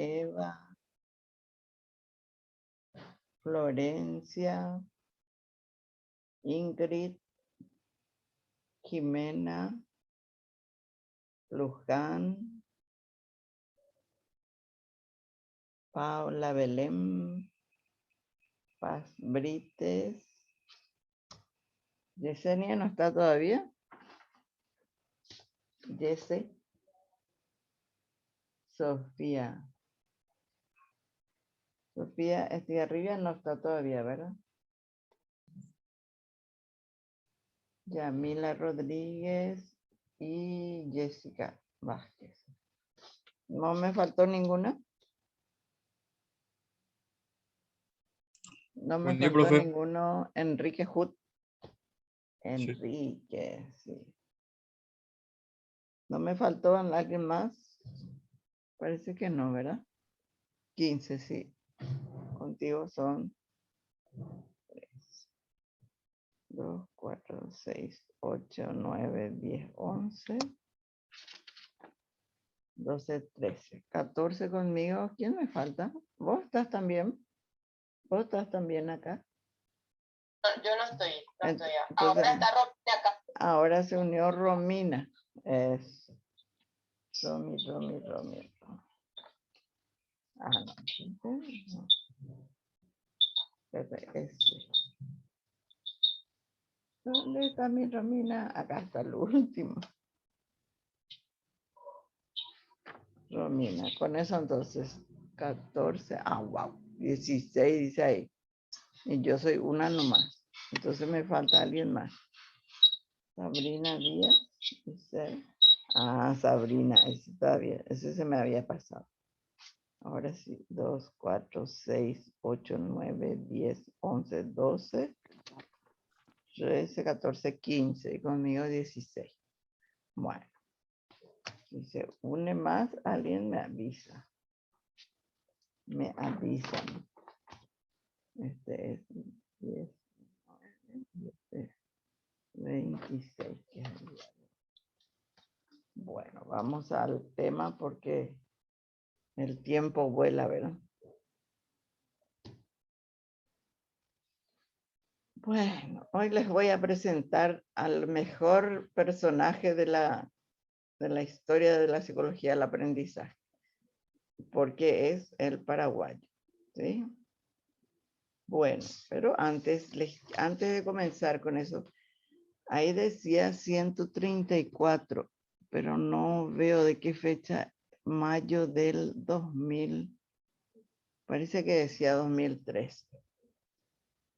Eva, Florencia, Ingrid, Jimena, Luján, Paula, Belén, Paz Brites. Yesenia no está todavía. Yese. Sofía. Sofía Estigarribia no está todavía, ¿verdad? Yamila Rodríguez y Jessica Vázquez. ¿No me faltó ninguna? No me Buen día, faltó profe. ninguno. Enrique Hut. Enrique, sí. ¿No me faltó alguien más? Parece que no, ¿verdad? 15, sí. Contigo son 3, 2, 4, 6, 8, 9, 10, 11, 12, 13, 14 conmigo. ¿Quién me falta? ¿Vos estás también? ¿Vos estás también acá? No, yo no estoy Entonces, ahora está Romina acá. Ahora se unió Romina. Es Romy. Ah, no. ¿Dónde está mi Romina? Acá está el último. Romina, con eso entonces 14, wow, 16 dice ahí. Y yo soy una nomás. Entonces me falta alguien más. Sabrina Díaz, dice. Sabrina, ese todavía, ese se me había pasado. Ahora sí, 2, 4, 6, 8, 9, 10, 11, 12, 13, 14, 15. Y conmigo 16. Bueno. Si se une más, alguien me avisa. Me avisan. Este es 10, 26. Bueno, vamos al tema porque el tiempo vuela, ¿verdad? Bueno, hoy les voy a presentar al mejor personaje de la historia de la psicología del aprendizaje, porque es el paraguayo, ¿sí? Bueno, pero antes de comenzar con eso, ahí decía 134, pero no veo de qué fecha, mayo del 2000, parece que decía 2003.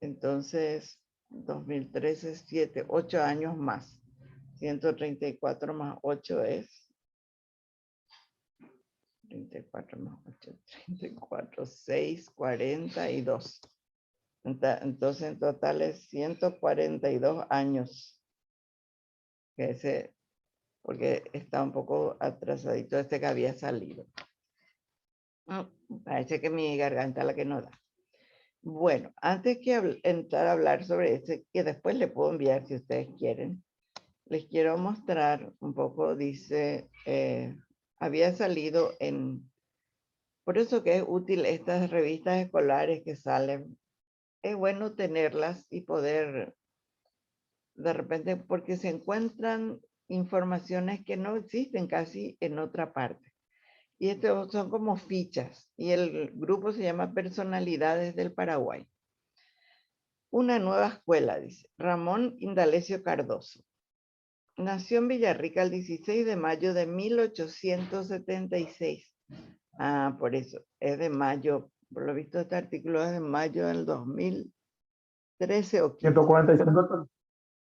Entonces, 2013, 7, 8 años más. 134 más 8 es 34 más 8, 34, 6, 42. Entonces, en total es 142 años. Porque está un poco atrasadito este que había salido. Parece que mi garganta es la que no da. Bueno, antes que entrar a hablar sobre este, que después le puedo enviar si ustedes quieren, les quiero mostrar un poco, dice, había salido por eso que es útil estas revistas escolares que salen, es bueno tenerlas y poder, de repente, porque se encuentran informaciones que no existen casi en otra parte. Y estos son como fichas, y el grupo se llama Personalidades del Paraguay. Una nueva escuela, dice, Ramón Indalecio Cardoso. Nació en Villarrica el 16 de mayo de 1876. Por eso, es de mayo. Por lo visto, este artículo es de mayo del 2013 o 15.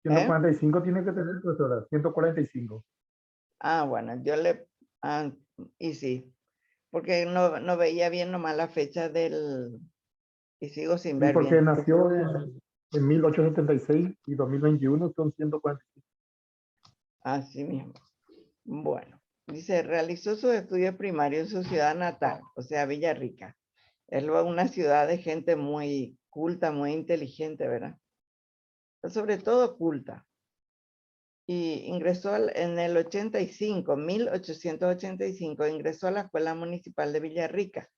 145 tiene que tener, profesora. 145. Bueno, y sí, porque no veía bien nomás la fecha y sigo sin ver porque bien. nació en 1876 y 2021 son 145. Así mismo. Bueno, dice, realizó sus estudios primarios en su ciudad natal, o sea, Villarrica. Es una ciudad de gente muy culta, muy inteligente, ¿verdad? Sobre todo culta. y ingresó en el 85, 1885, ingresó a la Escuela Municipal de Villarrica.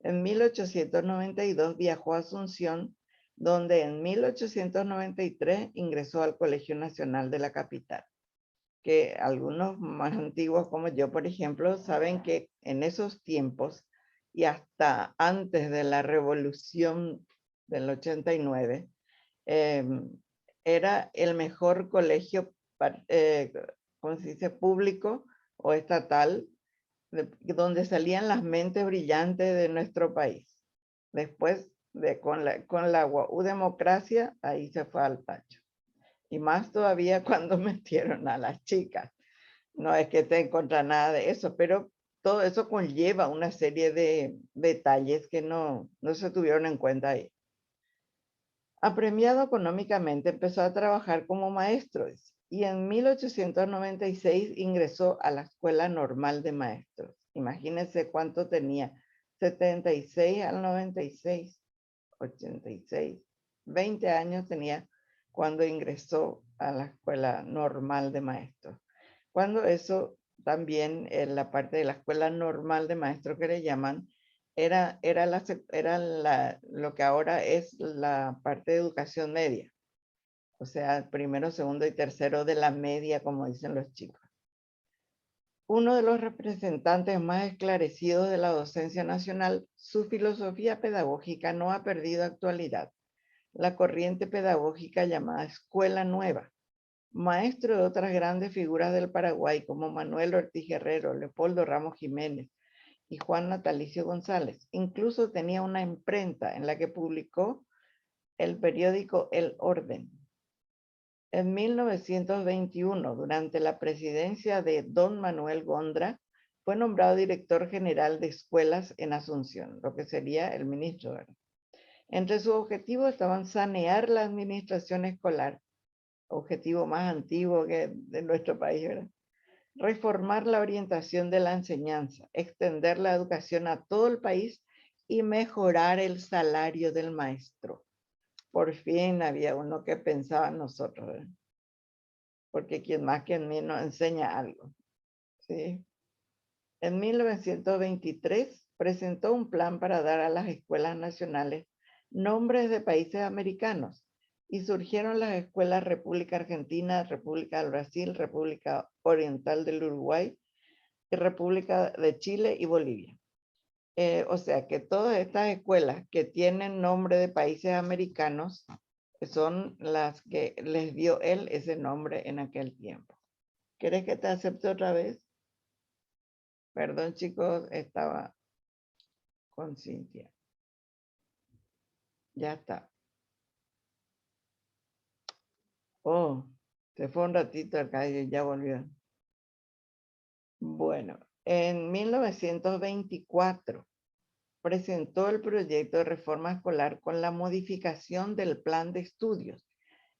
En 1892 viajó a Asunción, donde en 1893 ingresó al Colegio Nacional de la capital. Que algunos más antiguos como yo, por ejemplo, saben que en esos tiempos y hasta antes de la revolución del 89, era el mejor colegio, ¿cómo se dice?, público o estatal, donde salían las mentes brillantes de nuestro país. Después, con la democracia, ahí se fue al tacho. Y más todavía cuando metieron a las chicas. No es que esté en contra nada de eso, pero todo eso conlleva una serie de detalles que no se tuvieron en cuenta ahí. Apremiado económicamente, empezó a trabajar como maestro y en 1896 ingresó a la Escuela Normal de Maestros. Imagínense cuánto tenía, 76 al 96, 86, 20 años tenía cuando ingresó a la Escuela Normal de Maestros. Cuando eso también en la parte de la Escuela Normal de Maestros que le llaman, era lo que ahora es la parte de educación media. O sea, primero, segundo y tercero de la media, como dicen los chicos. Uno de los representantes más esclarecidos de la docencia nacional, su filosofía pedagógica no ha perdido actualidad. La corriente pedagógica llamada Escuela Nueva, maestro de otras grandes figuras del Paraguay como Manuel Ortiz Guerrero, Leopoldo Ramos Jiménez y Juan Natalicio González. Incluso tenía una imprenta en la que publicó el periódico El Orden. En 1921, durante la presidencia de don Manuel Gondra, fue nombrado director general de escuelas en Asunción, lo que sería el ministro, ¿verdad? Entre sus objetivos estaban sanear la administración escolar, objetivo más antiguo que de nuestro país, ¿verdad? Reformar la orientación de la enseñanza, extender la educación a todo el país y mejorar el salario del maestro. Por fin había uno que pensaba en nosotros, ¿verdad? Porque quien más que en mí nos enseña algo, ¿sí? En 1923 presentó un plan para dar a las escuelas nacionales nombres de países americanos y surgieron las escuelas República Argentina, República del Brasil, República Oriental del Uruguay y República de Chile y Bolivia. O sea que todas estas escuelas que tienen nombre de países americanos son las que les dio él ese nombre en aquel tiempo. ¿Quieres que te acepte otra vez? Perdón, chicos, estaba con Cintia. Ya está. Oh, se fue un ratito acá y ya volvió. Bueno, en 1924 presentó el proyecto de reforma escolar con la modificación del plan de estudios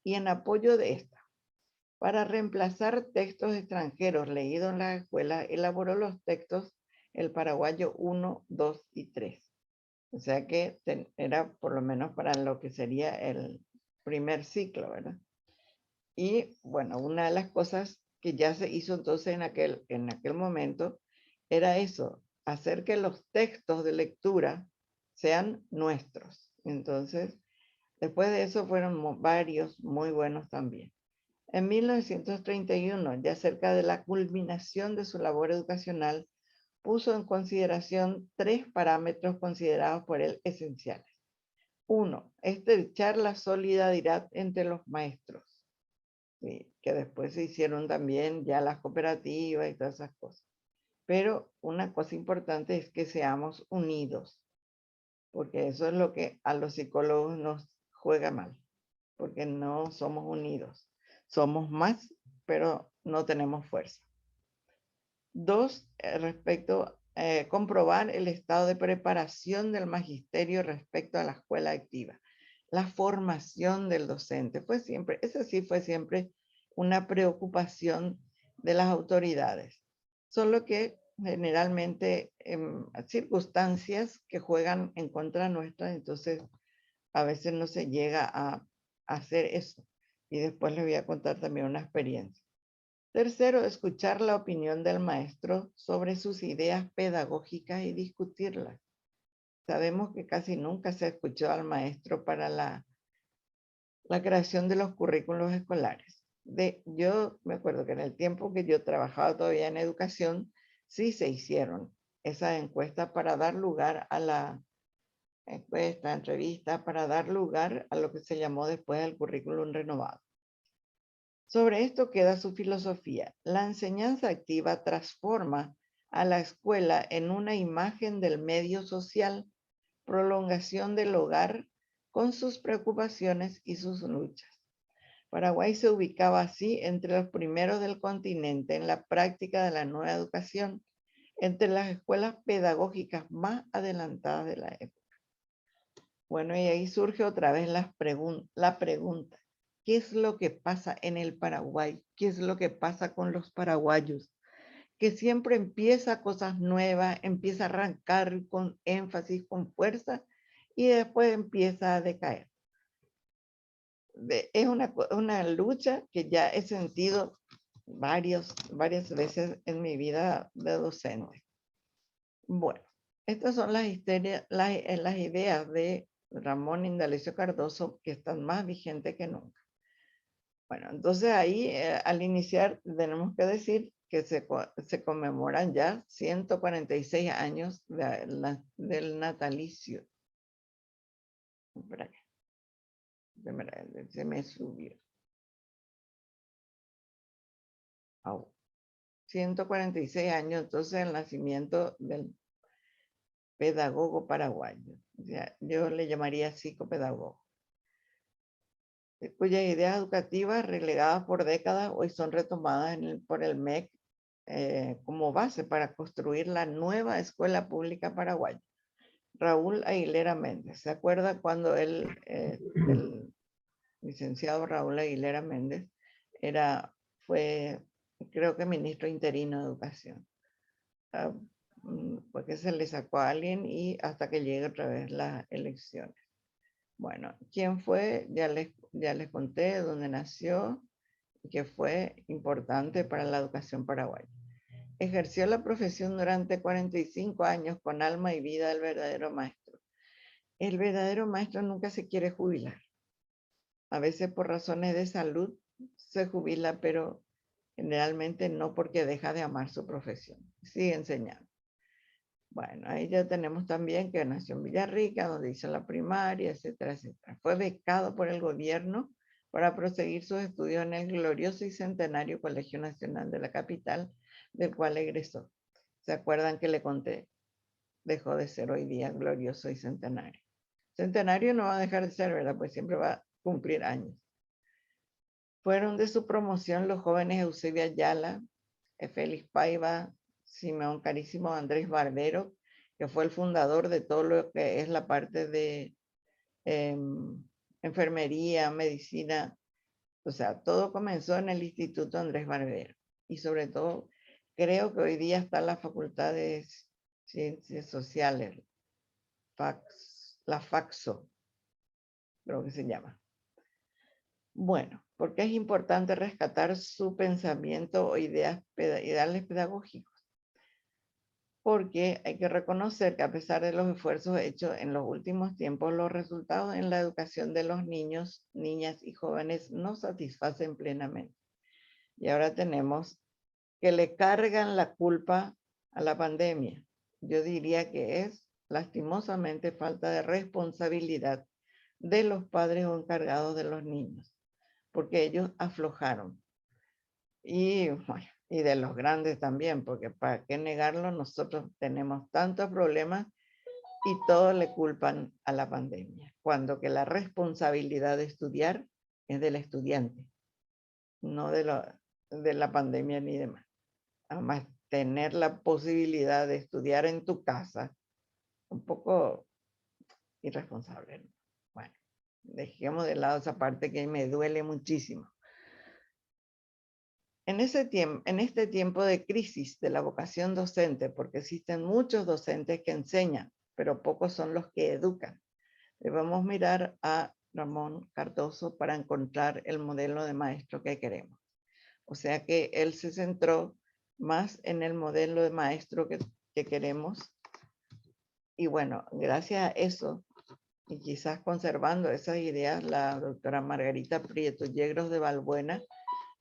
y en apoyo de esta. Para reemplazar textos extranjeros leídos en la escuela, elaboró los textos el paraguayo 1, 2 y 3. O sea que era por lo menos para lo que sería el primer ciclo, ¿verdad? Y bueno, una de las cosas que ya se hizo entonces en aquel momento era eso, hacer que los textos de lectura sean nuestros. Entonces, después de eso fueron varios muy buenos también. En 1931, ya cerca de la culminación de su labor educacional, puso en consideración 3 parámetros considerados por él esenciales. 1, estrechar la solidaridad entre los maestros, ¿sí? Que después se hicieron también ya las cooperativas y todas esas cosas. Pero una cosa importante es que seamos unidos, porque eso es lo que a los psicólogos nos juega mal, porque no somos unidos. Somos más, pero no tenemos fuerza. 2, comprobar el estado de preparación del magisterio respecto a la escuela activa. La formación del docente esa sí fue siempre una preocupación de las autoridades. Solo que generalmente circunstancias que juegan en contra nuestra, entonces a veces no se llega a hacer eso. Y después les voy a contar también una experiencia. Tercero, escuchar la opinión del maestro sobre sus ideas pedagógicas y discutirlas. Sabemos que casi nunca se escuchó al maestro para la creación de los currículos escolares. Yo me acuerdo que en el tiempo que yo trabajaba todavía en educación, sí se hicieron esas encuestas para dar lugar a la encuesta, entrevista, para dar lugar a lo que se llamó después el currículum renovado. Sobre esto queda su filosofía. La enseñanza activa transforma a la escuela en una imagen del medio social, prolongación del hogar con sus preocupaciones y sus luchas. Paraguay se ubicaba así entre los primeros del continente en la práctica de la nueva educación, entre las escuelas pedagógicas más adelantadas de la época. Bueno, y ahí surge otra vez la pregunta. ¿Qué es lo que pasa en el Paraguay? ¿Qué es lo que pasa con los paraguayos? Que siempre empieza cosas nuevas, empieza a arrancar con énfasis, con fuerza, y después empieza a decaer. Es una lucha que ya he sentido varias veces en mi vida de docente. Bueno, estas son las ideas de Ramón Indalecio Cardoso que están más vigentes que nunca. Bueno, entonces ahí al iniciar tenemos que decir que se conmemoran ya 146 años del natalicio. Se me subió. 146 años, entonces el nacimiento del pedagogo paraguayo. O sea, yo le llamaría psicopedagogo, cuyas ideas educativas relegadas por décadas hoy son retomadas por el MEC como base para construir la nueva escuela pública paraguaya. Raúl Aguilera Méndez, ¿se acuerda cuando el licenciado Raúl Aguilera Méndez fue, creo que ministro interino de Educación? Porque se le sacó a alguien y hasta que llegue otra vez las elecciones. Bueno, ¿quién fue? Ya les conté dónde nació y que fue importante para la educación paraguaya. Ejerció la profesión durante 45 años con alma y vida del verdadero maestro. El verdadero maestro nunca se quiere jubilar. A veces por razones de salud se jubila, pero generalmente no porque deja de amar su profesión. Sigue enseñando. Bueno, ahí ya tenemos también que nació en Villarrica, donde hizo la primaria, etcétera, etcétera. Fue becado por el gobierno para proseguir sus estudios en el glorioso y centenario Colegio Nacional de la capital, del cual egresó. ¿Se acuerdan que le conté? Dejó de ser hoy día glorioso y centenario. Centenario no va a dejar de ser, ¿verdad? Pues siempre va a cumplir años. Fueron de su promoción los jóvenes Eusebio Ayala, Félix Paiva, Simeón Carísimo, Andrés Barbero, que fue el fundador de todo lo que es la parte de enfermería, medicina. O sea, todo comenzó en el Instituto Andrés Barbero. Y sobre todo, creo que hoy día está la Facultad de Ciencias Sociales, la FACSO, creo que se llama. Bueno, porque es importante rescatar su pensamiento o ideales pedagógicos. Porque hay que reconocer que a pesar de los esfuerzos hechos en los últimos tiempos, los resultados en la educación de los niños, niñas y jóvenes no satisfacen plenamente. Y ahora tenemos que le cargan la culpa a la pandemia. Yo diría que es lastimosamente falta de responsabilidad de los padres o encargados de los niños, porque ellos aflojaron. Y, bueno, y de los grandes también, porque para qué negarlo, nosotros tenemos tantos problemas y todos le culpan a la pandemia, cuando que la responsabilidad de estudiar es del estudiante, no de la pandemia ni demás. Además, tener la posibilidad de estudiar en tu casa, un poco irresponsable, ¿no? Bueno, dejemos de lado esa parte que me duele muchísimo. En este tiempo de crisis de la vocación docente, porque existen muchos docentes que enseñan, pero pocos son los que educan, debemos mirar a Ramón Cardoso para encontrar el modelo de maestro que queremos. O sea que él se centró más en el modelo de maestro que queremos. Y bueno, gracias a eso, y quizás conservando esas ideas, la doctora Margarita Prieto Yegros de Balbuena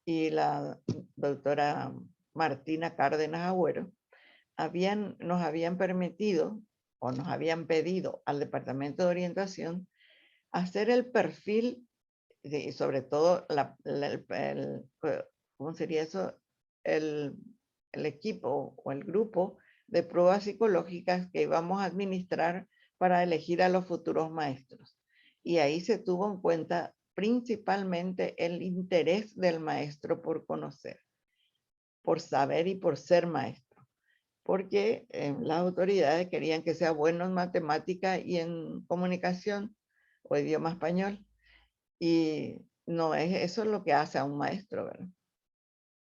y la doctora Martina Cárdenas Agüero nos habían permitido o nos habían pedido al Departamento de Orientación hacer el perfil, sobre todo ¿cómo sería eso? El equipo o el grupo de pruebas psicológicas que íbamos a administrar para elegir a los futuros maestros. Y ahí se tuvo en cuenta principalmente el interés del maestro por conocer, por saber y por ser maestro. Porque las autoridades querían que sea bueno en matemática y en comunicación o idioma español. Y no es eso lo que hace a un maestro, ¿verdad?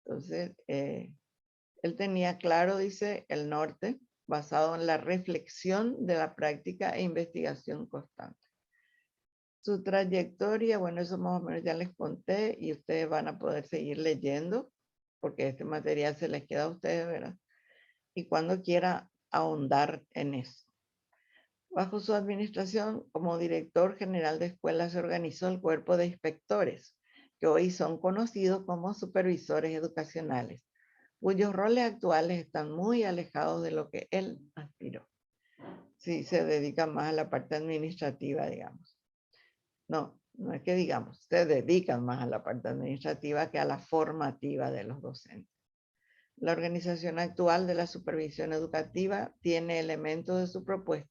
Entonces, él tenía claro, dice, el norte, basado en la reflexión de la práctica e investigación constante. Su trayectoria, bueno, eso más o menos ya les conté y ustedes van a poder seguir leyendo, porque este material se les queda a ustedes, ¿verdad? Y cuando quiera ahondar en eso. Bajo su administración, como director general de escuelas, se organizó el cuerpo de inspectores, que hoy son conocidos como supervisores educacionales, cuyos roles actuales están muy alejados de lo que él aspiró. Sí, se dedica más a la parte administrativa, digamos. No, no es que digamos, se dedican más a la parte administrativa que a la formativa de los docentes. La organización actual de la supervisión educativa tiene elementos de su propuesta.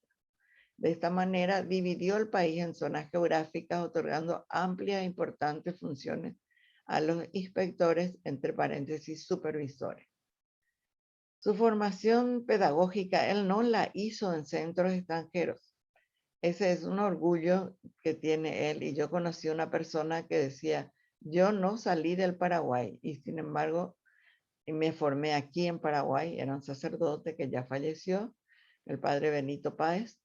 De esta manera, dividió el país en zonas geográficas, otorgando amplias e importantes funciones a los inspectores, entre paréntesis, supervisores. Su formación pedagógica, él no la hizo en centros extranjeros. Ese es un orgullo que tiene él. Y yo conocí una persona que decía, yo no salí del Paraguay y sin embargo me formé aquí en Paraguay. Era un sacerdote que ya falleció, el padre Benito Páez.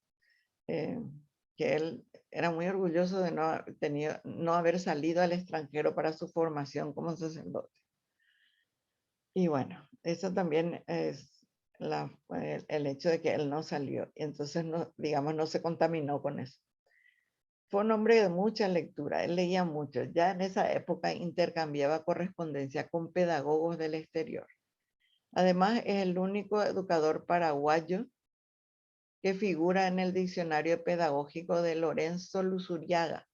Que él era muy orgulloso de no haber salido al extranjero para su formación como sacerdote. Y bueno, eso también es el hecho de que él no salió. Y entonces, no, digamos, no se contaminó con eso. Fue un hombre de mucha lectura, él leía mucho. Ya en esa época intercambiaba correspondencia con pedagogos del exterior. Además, es el único educador paraguayo que figura en el diccionario pedagógico de Lorenzo Luzuriaga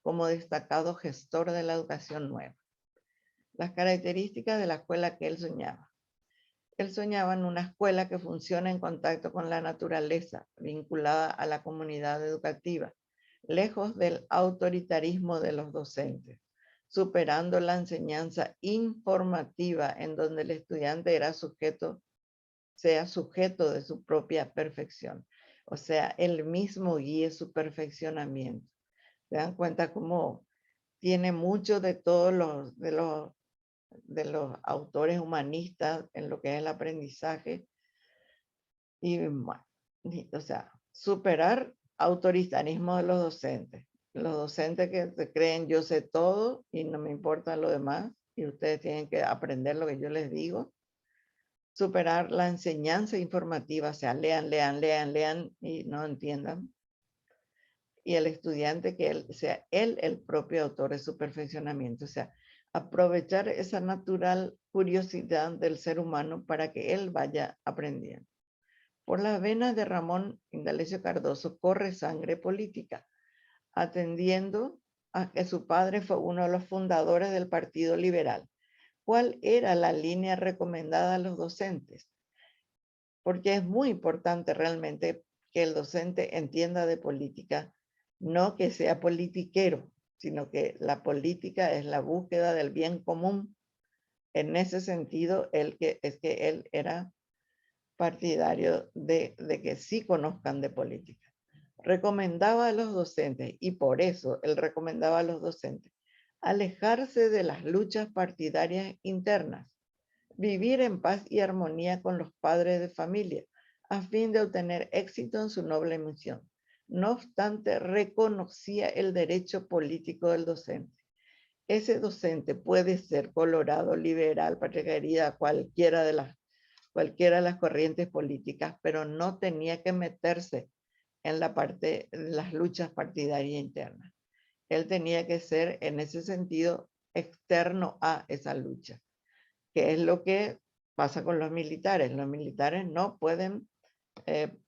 como destacado gestor de la educación nueva. Las características de la escuela que él soñaba. Él soñaba en una escuela que funciona en contacto con la naturaleza, vinculada a la comunidad educativa, lejos del autoritarismo de los docentes, superando la enseñanza informativa en donde el estudiante sea sujeto de su propia perfección. O sea, él mismo guíe su perfeccionamiento. ¿Se dan cuenta cómo tiene mucho de todos de los autores humanistas en lo que es el aprendizaje? Y bueno, o sea, superar autoritarismo de los docentes. Los docentes que se creen yo sé todo y no me importa lo demás y ustedes tienen que aprender lo que yo les digo. Superar la enseñanza informativa, o sea, lean y no entiendan. Y el estudiante que él sea él el propio autor de su perfeccionamiento, o sea, aprovechar esa natural curiosidad del ser humano para que él vaya aprendiendo. Por las venas de Ramón Indalecio Cardoso corre sangre política, atendiendo a que su padre fue uno de los fundadores del Partido Liberal. ¿Cuál era la línea recomendada a los docentes? Porque es muy importante realmente que el docente entienda de política, no que sea politiquero, sino que la política es la búsqueda del bien común. En ese sentido, él era partidario de que sí conozcan de política. Recomendaba a los docentes, y por eso él recomendaba a los docentes, alejarse de las luchas partidarias internas, vivir en paz y armonía con los padres de familia, a fin de obtener éxito en su noble misión. No obstante, reconocía el derecho político del docente. ese docente puede ser colorado, liberal, patria querida, cualquiera de las corrientes políticas, pero no tenía que meterse en la parte de las luchas partidarias internas. Él tenía que ser, en ese sentido, externo a esa lucha, que es lo que pasa con los militares. Los militares no pueden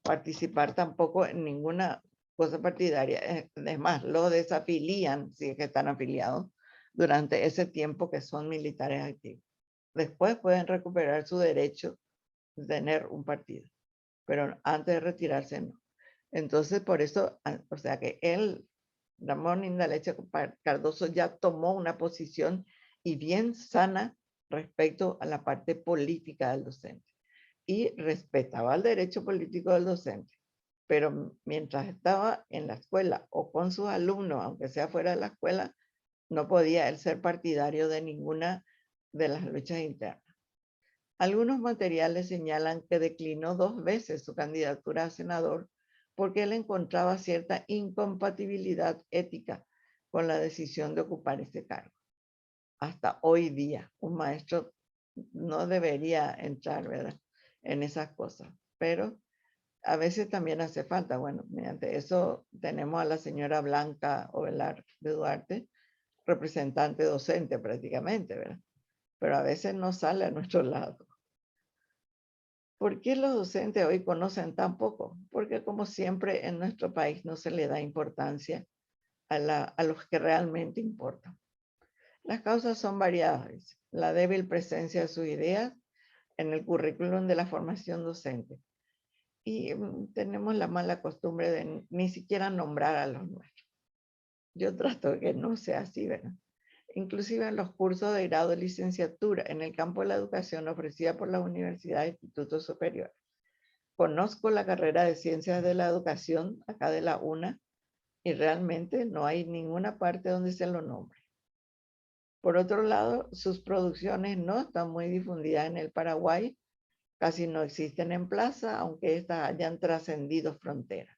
participar tampoco en ninguna cosa partidaria. Es más, lo desafilian, si es que están afiliados, durante ese tiempo que son militares activos. Después pueden recuperar su derecho de tener un partido, pero antes de retirarse no. Entonces, por eso, o sea que él, Ramón Indalecio Cardoso, ya tomó una posición y bien sana respecto a la parte política del docente. Y respetaba el derecho político del docente. Pero mientras estaba en la escuela o con sus alumnos, aunque sea fuera de la escuela, no podía él ser partidario de ninguna de las luchas internas. Algunos materiales señalan que declinó 2 veces su candidatura a senador porque él encontraba cierta incompatibilidad ética con la decisión de ocupar ese cargo. Hasta hoy día, un maestro no debería entrar, ¿verdad?, en esas cosas, pero a veces también hace falta. Bueno, mediante eso tenemos a la señora Blanca Ovelar de Duarte, representante docente prácticamente, ¿verdad? Pero a veces no sale a nuestro lado. ¿Por qué los docentes hoy conocen tan poco? Porque como siempre en nuestro país no se le da importancia a los que realmente importan. Las causas son variadas. La débil presencia de sus ideas en el currículum de la formación docente. Y tenemos la mala costumbre de ni siquiera nombrar a los nuestros. Yo trato de que no sea así, ¿verdad? Inclusive en los cursos de grado de licenciatura en el campo de la educación ofrecida por las universidades e institutos superiores. Conozco la carrera de Ciencias de la Educación, acá de la UNA, y realmente no hay ninguna parte donde se lo nombre. Por otro lado, sus producciones no están muy difundidas en el Paraguay, casi no existen en plaza, aunque estas hayan trascendido fronteras.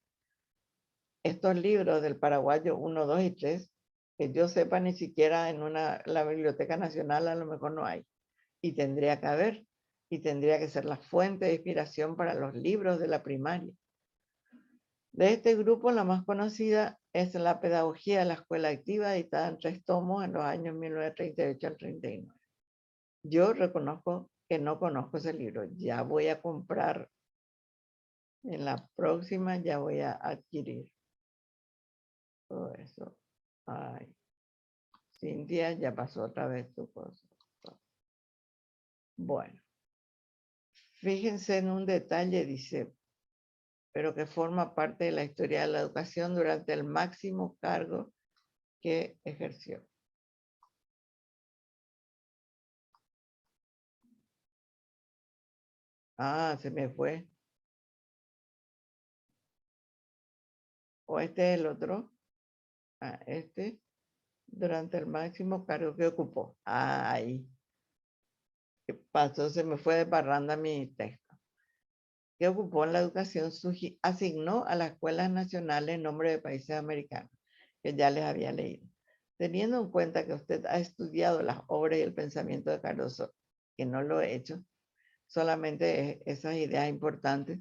Estos libros del paraguayo 1, 2 y 3, que yo sepa ni siquiera en la Biblioteca Nacional a lo mejor no hay, y tendría que haber, y tendría que ser la fuente de inspiración para los libros de la primaria. De este grupo, la más conocida es La Pedagogía de la Escuela Activa, editada en 3 tomos en los años 1938 al 39. Yo reconozco que no conozco ese libro. Ya voy a comprar, en la próxima ya voy a adquirir todo eso. Ay, Cintia, ya pasó otra vez tu cosa. Bueno, fíjense en un detalle, dice, pero que forma parte de la historia de la educación durante el máximo cargo que ejerció. Ah, se me fue. O este es el otro. Ah, este, durante el máximo cargo que ocupó. Ah, ahí. ¿Qué pasó? Se me fue de parranda mi texto. Que ocupó en la educación, asignó a las escuelas nacionales nombre de países americanos, que ya les había leído. Teniendo en cuenta que usted ha estudiado las obras y el pensamiento de Cardoso, que no lo he hecho, solamente esas ideas importantes,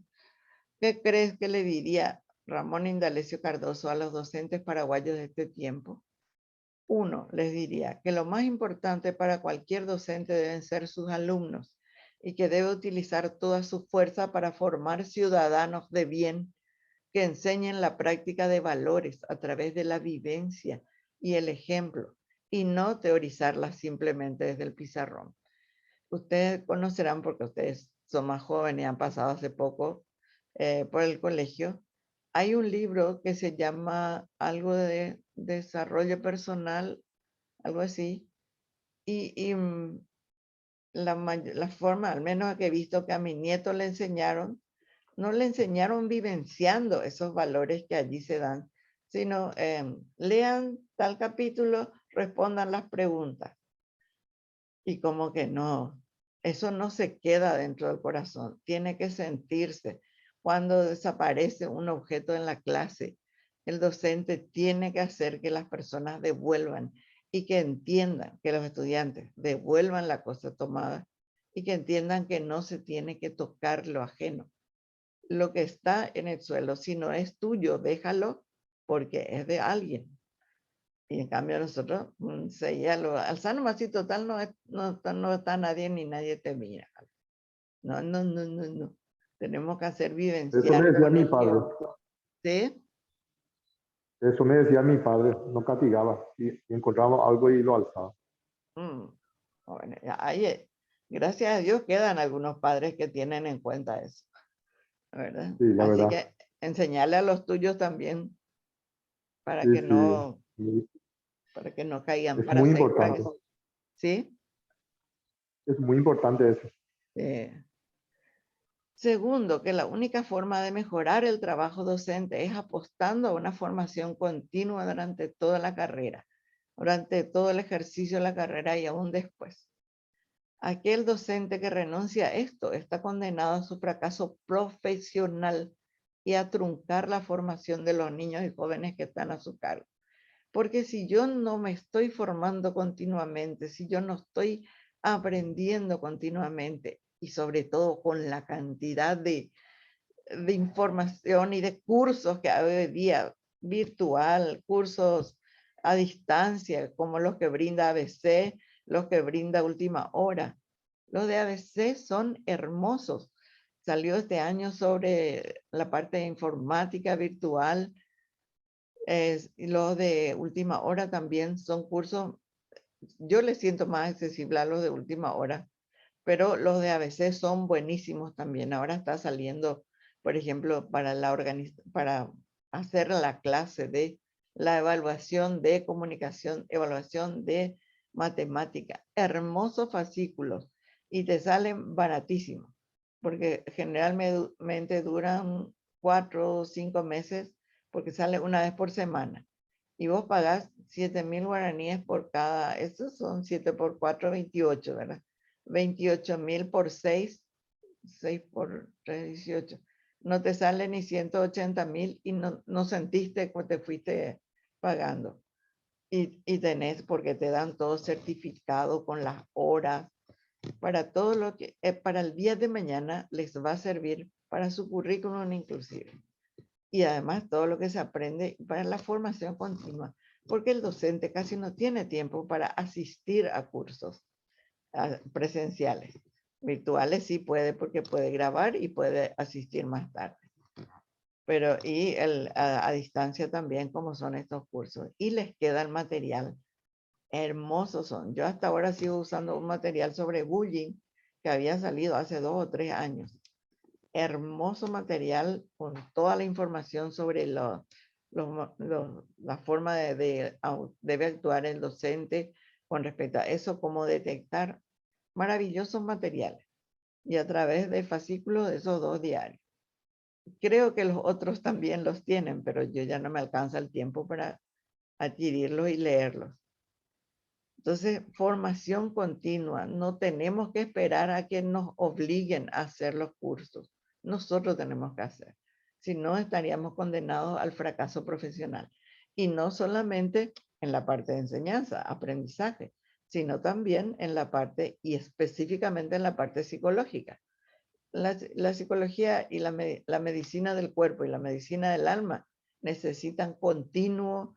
¿qué crees que le diría Ramón Indalecio Cardoso a los docentes paraguayos de este tiempo? 1, les diría que lo más importante para cualquier docente deben ser sus alumnos y que debe utilizar toda su fuerza para formar ciudadanos de bien que enseñen la práctica de valores a través de la vivencia y el ejemplo y no teorizarla simplemente desde el pizarrón. Ustedes conocerán, porque ustedes son más jóvenes y han pasado hace poco por el colegio, hay un libro que se llama algo de desarrollo personal, algo así, y la forma, al menos que he visto que a mi nieto le enseñaron, no le enseñaron vivenciando esos valores que allí se dan, sino lean tal capítulo, respondan las preguntas. Y como que no, eso no se queda dentro del corazón, tiene que sentirse. Cuando desaparece un objeto en la clase, el docente tiene que hacer que las personas devuelvan y que entiendan que los estudiantes devuelvan la cosa tomada y que entiendan que no se tiene que tocar lo ajeno. Lo que está en el suelo, si no es tuyo, déjalo porque es de alguien. Y en cambio nosotros, alza nomás y total no está nadie ni nadie te mira. No. Tenemos que hacer Eso vivenciar. me decía mi padre. ¿Sí? Eso me decía mi padre. No castigaba. Y encontraba algo y lo alzaba. Bueno, gracias a Dios quedan algunos padres que tienen en cuenta eso, ¿verdad? Sí, la Así verdad. que enseñarle a los tuyos también para Sí, que no, sí. para que no caigan, Es para muy hacer, importante. ¿sí? Es muy importante eso. Segundo, que la única forma de mejorar el trabajo docente es apostando a una formación continua durante toda la carrera, durante todo el ejercicio de la carrera y aún después. Aquel docente que renuncia a esto está condenado a su fracaso profesional y a truncar la formación de los niños y jóvenes que están a su cargo. Porque si yo no me estoy formando continuamente, si yo no estoy aprendiendo continuamente y sobre todo con la cantidad de información y de cursos que hay hoy día, virtual, cursos a distancia, como los que brinda ABC, los que brinda Última Hora. Los de ABC son hermosos. Salió este año sobre la parte de informática virtual. Los de Última Hora también son cursos, yo les siento más accesible a los de Última Hora, pero los de ABC son buenísimos también. Ahora está saliendo, por ejemplo, para hacer la clase de la evaluación de comunicación, evaluación de matemática. Hermosos fascículos y te salen baratísimos, porque generalmente duran 4 o 5 meses, porque sale una vez por semana. Y vos pagás 7,000 guaraníes por cada, estos son 7 por 4, 28, ¿verdad? 28,000 por 6, 6 por 3, 18. No te sale ni 180,000 y no sentiste que te fuiste pagando. Y tenés, porque te dan todo certificado con las horas, para todo lo que, para el día de mañana les va a servir para su currículum inclusive. Y además todo lo que se aprende para la formación continua, porque el docente casi no tiene tiempo para asistir a cursos presenciales. Virtuales sí puede, porque puede grabar y puede asistir más tarde. Pero a distancia también, como son estos cursos. Y les queda el material. Hermosos son. Yo hasta ahora sigo usando un material sobre bullying que había salido hace 2 o 3 años. Hermoso material con toda la información sobre la forma debe actuar el docente con respecto a eso, cómo detectar. Maravillosos materiales. Y a través del fascículo de esos 2 diarios. Creo que los otros también los tienen, pero yo ya no me alcanza el tiempo para adquirirlos y leerlos. Entonces, formación continua. No tenemos que esperar a que nos obliguen a hacer los cursos. Nosotros tenemos que hacer. Si no, estaríamos condenados al fracaso profesional. Y no solamente en la parte de enseñanza, aprendizaje, sino también en la parte, y específicamente en la parte psicológica. La psicología y la medicina del cuerpo y la medicina del alma necesitan continua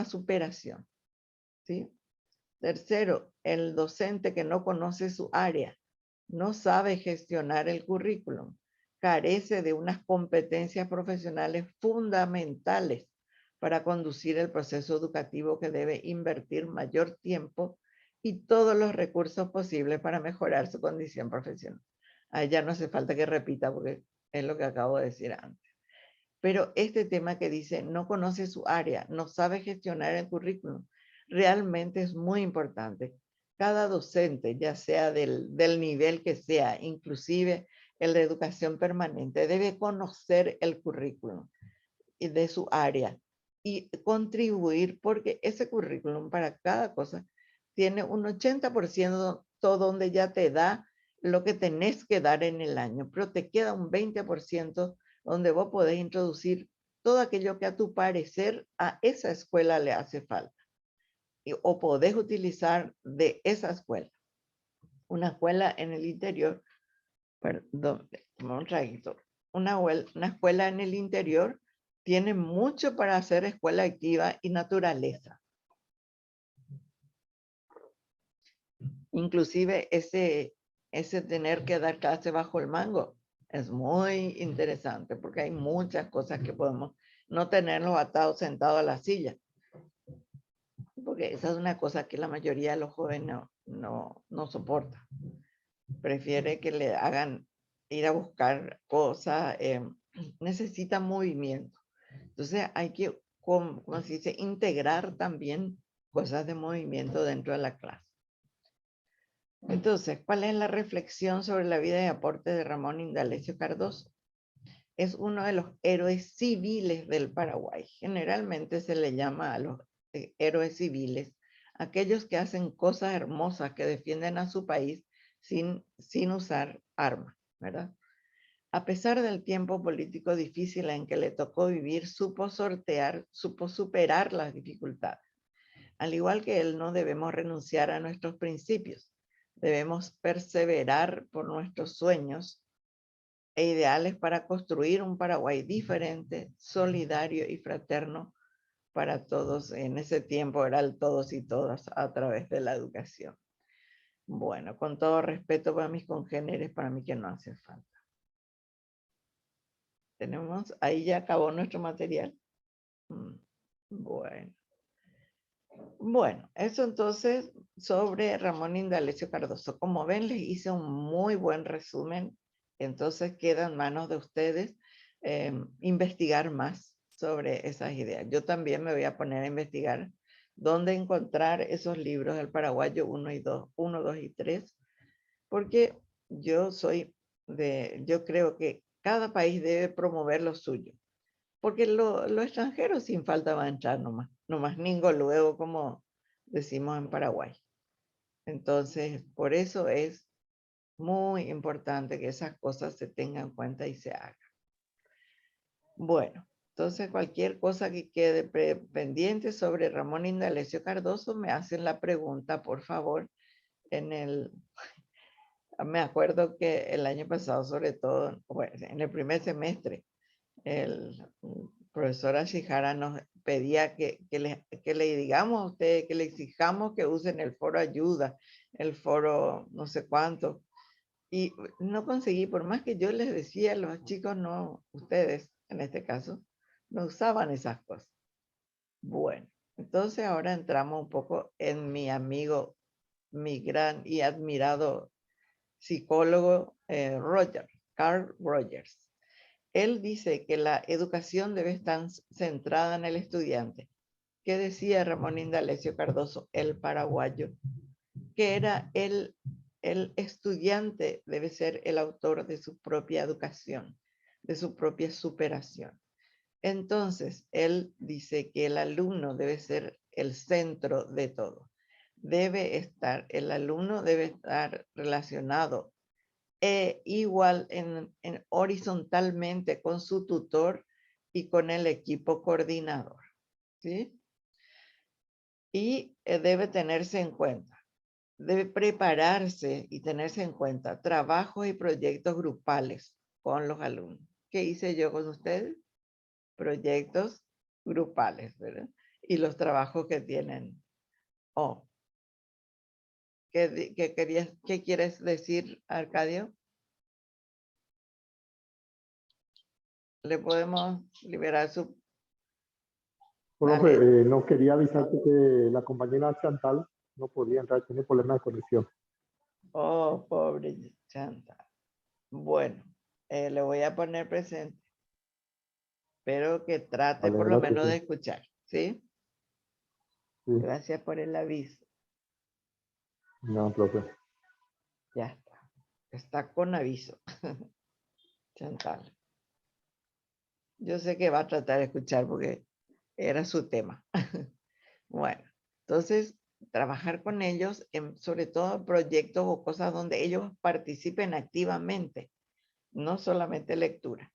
superación. ¿Sí? Tercero, el docente que no conoce su área, no sabe gestionar el currículum, carece de unas competencias profesionales fundamentales para conducir el proceso educativo, que debe invertir mayor tiempo y todos los recursos posibles para mejorar su condición profesional. A ella no hace falta que repita porque es lo que acabo de decir antes. Pero este tema que dice no conoce su área, no sabe gestionar el currículum, realmente es muy importante. Cada docente, ya sea del nivel que sea, inclusive el de educación permanente, debe conocer el currículum de su área y contribuir, porque ese currículum para cada cosa tiene un 80% donde ya te da lo que tenés que dar en el año, pero te queda un 20% donde vos podés introducir todo aquello que a tu parecer a esa escuela le hace falta. o podés utilizar de esa escuela. Una escuela en el interior, perdón, un traguito. Una escuela en el interior tiene mucho para hacer escuela activa y naturaleza. Inclusive ese tener que dar clase bajo el mango es muy interesante porque hay muchas cosas que podemos no tenerlos atados sentados a la silla. Porque esa es una cosa que la mayoría de los jóvenes no soporta. Prefiere que le hagan ir a buscar cosas, necesita movimiento. Entonces hay que, como se dice, integrar también cosas de movimiento dentro de la clase. Entonces, ¿cuál es la reflexión sobre la vida y aporte de Ramón Indalecio Cardoso? Es uno de los héroes civiles del Paraguay. Generalmente se le llama a los héroes civiles aquellos que hacen cosas hermosas, que defienden a su país sin usar armas, ¿verdad? A pesar del tiempo político difícil en que le tocó vivir, supo superar las dificultades. Al igual que él, no debemos renunciar a nuestros principios. Debemos perseverar por nuestros sueños e ideales para construir un Paraguay diferente, solidario y fraterno para todos. En ese tiempo era el todos y todas a través de la educación. Bueno, con todo respeto para mis congéneres, para mí que no hace falta. Tenemos, ahí ya acabó nuestro material. Bueno. Bueno, eso entonces sobre Ramón Indalecio Cardoso. Como ven, les hice un muy buen resumen. Entonces queda en manos de ustedes investigar más sobre esas ideas. Yo también me voy a poner a investigar dónde encontrar esos libros del Paraguayo 1 2 y 3, porque yo creo que cada país debe promover lo suyo, porque lo extranjero sin falta va a entrar nomás ningo luego, como decimos en Paraguay. Entonces, por eso es muy importante que esas cosas se tengan en cuenta y se hagan. Bueno, entonces cualquier cosa que quede pendiente sobre Ramón Indalecio Cardoso, me hacen la pregunta, por favor, me acuerdo que el año pasado, sobre todo, bueno, en el primer semestre, el profesor Ashihara nos pedía que le digamos a ustedes, que le exijamos que usen el foro ayuda, el foro no sé cuánto. Y no conseguí, por más que yo les decía, los chicos no, ustedes en este caso, no usaban esas cosas. Bueno, entonces ahora entramos un poco en mi amigo, mi gran y admirado psicólogo Carl Rogers. Él dice que la educación debe estar centrada en el estudiante. ¿Qué decía Ramón Indalecio Cardoso, el paraguayo? Que era el estudiante debe ser el autor de su propia educación, de su propia superación. Entonces, él dice que el alumno debe ser el centro de todo. El alumno debe estar relacionado igual horizontalmente con su tutor y con el equipo coordinador, ¿sí? Y debe tenerse en cuenta, debe prepararse y tenerse en cuenta trabajos y proyectos grupales con los alumnos. ¿Qué hice yo con ustedes? Proyectos grupales, ¿verdad? Y los trabajos que tienen. ¿Qué quieres decir, Arcadio? Le podemos liberar su... Profe, no quería avisarte que la compañera Chantal no podía entrar, tiene problemas de conexión. Oh, pobre Chantal. Bueno, le voy a poner presente. Espero que trate Vale, por lo gracias, menos sí. de escuchar, ¿sí? Sí. Gracias por el aviso. No, profe. Ya está. Está con aviso. Chantal. Yo sé que va a tratar de escuchar porque era su tema. Bueno, entonces trabajar con ellos en sobre todo proyectos o cosas donde ellos participen activamente, no solamente lectura.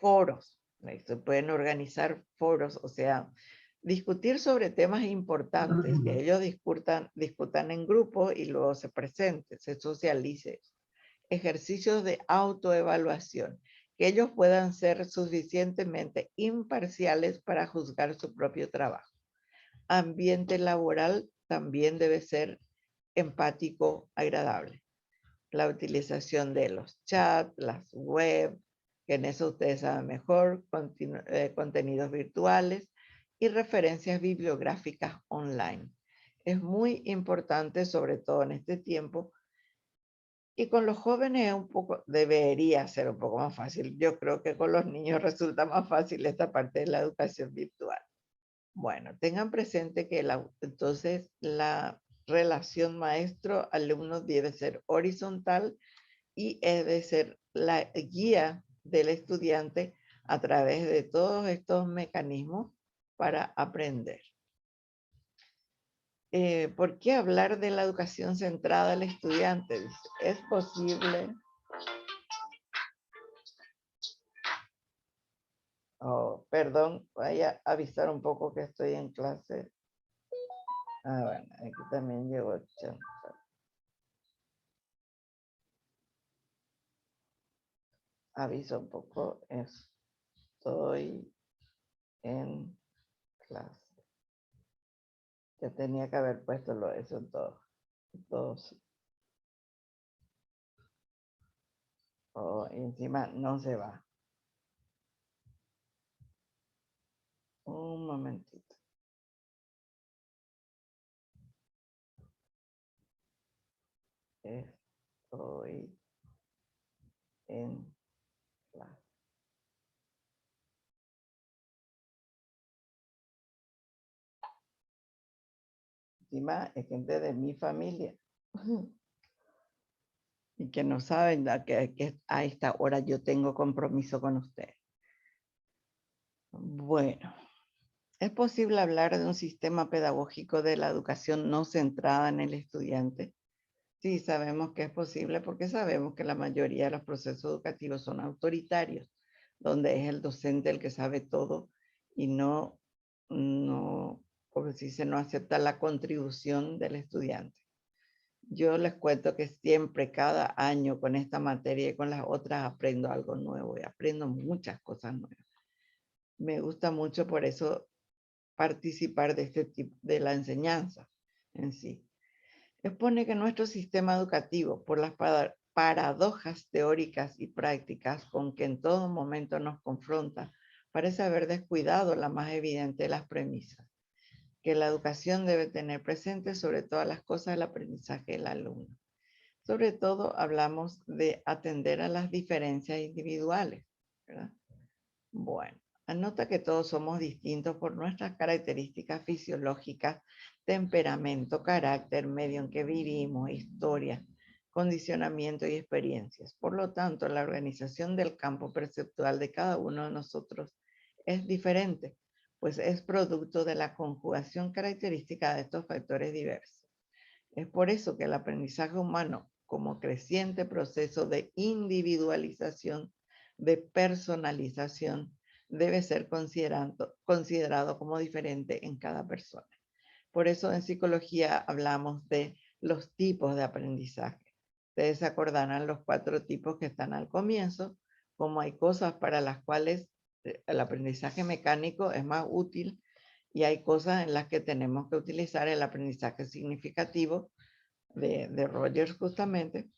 Foros, se pueden organizar foros, o sea, Discutir sobre temas importantes, que ellos discutan en grupo y luego se presente, se socialice. Ejercicios de autoevaluación, que ellos puedan ser suficientemente imparciales para juzgar su propio trabajo. Ambiente laboral también debe ser empático, agradable. La utilización de los chats, las web, que en eso ustedes saben mejor, contenidos virtuales y referencias bibliográficas online. Es muy importante, sobre todo en este tiempo, y con los jóvenes es un poco, debería ser un poco más fácil. Yo creo que con los niños resulta más fácil esta parte de la educación virtual. Bueno, tengan presente que entonces la relación maestro-alumno debe ser horizontal y debe ser la guía del estudiante a través de todos estos mecanismos para aprender. ¿Por qué hablar de la educación centrada al estudiante? Es posible. Oh, perdón, voy a avisar un poco que estoy en clase. Ah, bueno, aquí también llegó Chantal. Aviso un poco, estoy en clase. Ya tenía que haber puesto eso en todos. Oh, y encima no se va. Un momentito. Estoy en clase. Encima es gente de mi familia. Y que no saben que a esta hora yo tengo compromiso con usted. Bueno, ¿es posible hablar de un sistema pedagógico de la educación no centrada en el estudiante? Sí, sabemos que es posible porque sabemos que la mayoría de los procesos educativos son autoritarios, donde es el docente el que sabe todo y no, como se dice, no acepta la contribución del estudiante. Yo les cuento que siempre, cada año con esta materia y con las otras aprendo algo nuevo y aprendo muchas cosas nuevas. Me gusta mucho por eso participar de este tipo de la enseñanza en sí. Expone que nuestro sistema educativo, por las paradojas teóricas y prácticas con que en todo momento nos confronta, parece haber descuidado la más evidente de las premisas, que la educación debe tener presente sobre todas las cosas el aprendizaje del alumno. Sobre todo hablamos de atender a las diferencias individuales, ¿verdad? Bueno, anota que todos somos distintos por nuestras características fisiológicas, temperamento, carácter, medio en que vivimos, historia, condicionamiento y experiencias. Por lo tanto, la organización del campo perceptual de cada uno de nosotros es diferente, pues es producto de la conjugación característica de estos factores diversos. Es por eso que el aprendizaje humano, como creciente proceso de individualización, de personalización, debe ser considerado como diferente en cada persona. Por eso en psicología hablamos de los tipos de aprendizaje. Ustedes se acordarán los 4 tipos que están al comienzo, como hay cosas para las cuales el aprendizaje mecánico es más útil y hay cosas en las que tenemos que utilizar el aprendizaje significativo de Rogers justamente,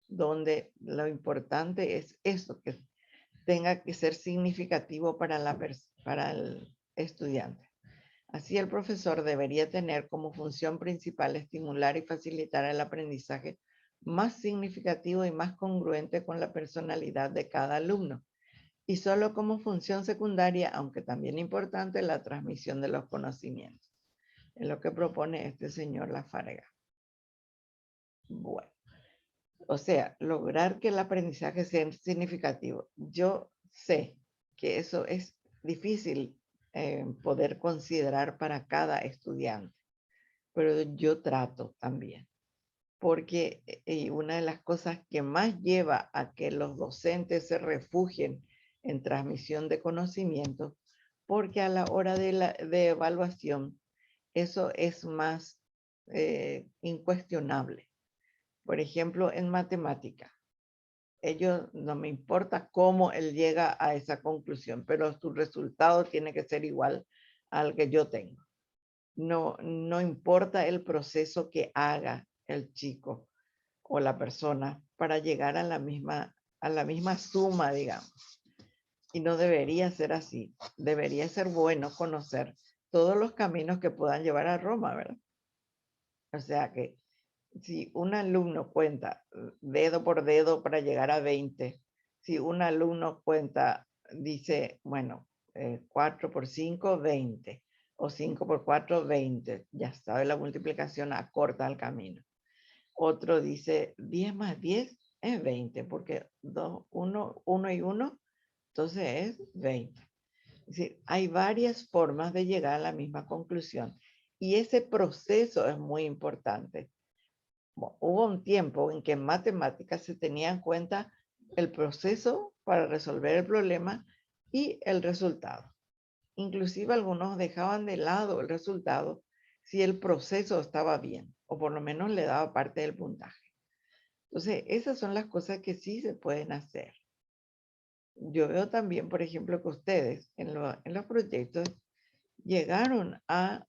donde lo importante es eso, que tenga que ser significativo para el estudiante. Así el profesor debería tener como función principal estimular y facilitar el aprendizaje más significativo y más congruente con la personalidad de cada alumno. Y solo como función secundaria, aunque también importante, la transmisión de los conocimientos. Es lo que propone este señor Lafarga. Bueno, o sea, lograr que el aprendizaje sea significativo. Yo sé que eso es difícil poder considerar para cada estudiante, pero yo trato también, porque una de las cosas que más lleva a que los docentes se refugien en transmisión de conocimientos porque a la hora de evaluación, eso es más incuestionable. Por ejemplo, en matemática, ellos no me importa cómo él llega a esa conclusión, pero su resultado tiene que ser igual al que yo tengo. No importa el proceso que haga el chico o la persona para llegar a la misma suma, digamos. Y no debería ser así. Debería ser bueno conocer todos los caminos que puedan llevar a Roma, ¿verdad? O sea que si un alumno cuenta dedo por dedo para llegar a 20, si un alumno cuenta, dice, bueno, 4 por 5, 20, o 5 por 4, 20, ya sabe la multiplicación, acorta el camino. Otro dice 10 más 10 es 20, porque 1 y 1, entonces es 20. Es decir, hay varias formas de llegar a la misma conclusión y ese proceso es muy importante. Hubo un tiempo en que en matemáticas se tenía en cuenta el proceso para resolver el problema y el resultado. Inclusive algunos dejaban de lado el resultado si el proceso estaba bien, o por lo menos le daba parte del puntaje. Entonces, esas son las cosas que sí se pueden hacer. Yo veo también, por ejemplo, que ustedes en los proyectos llegaron a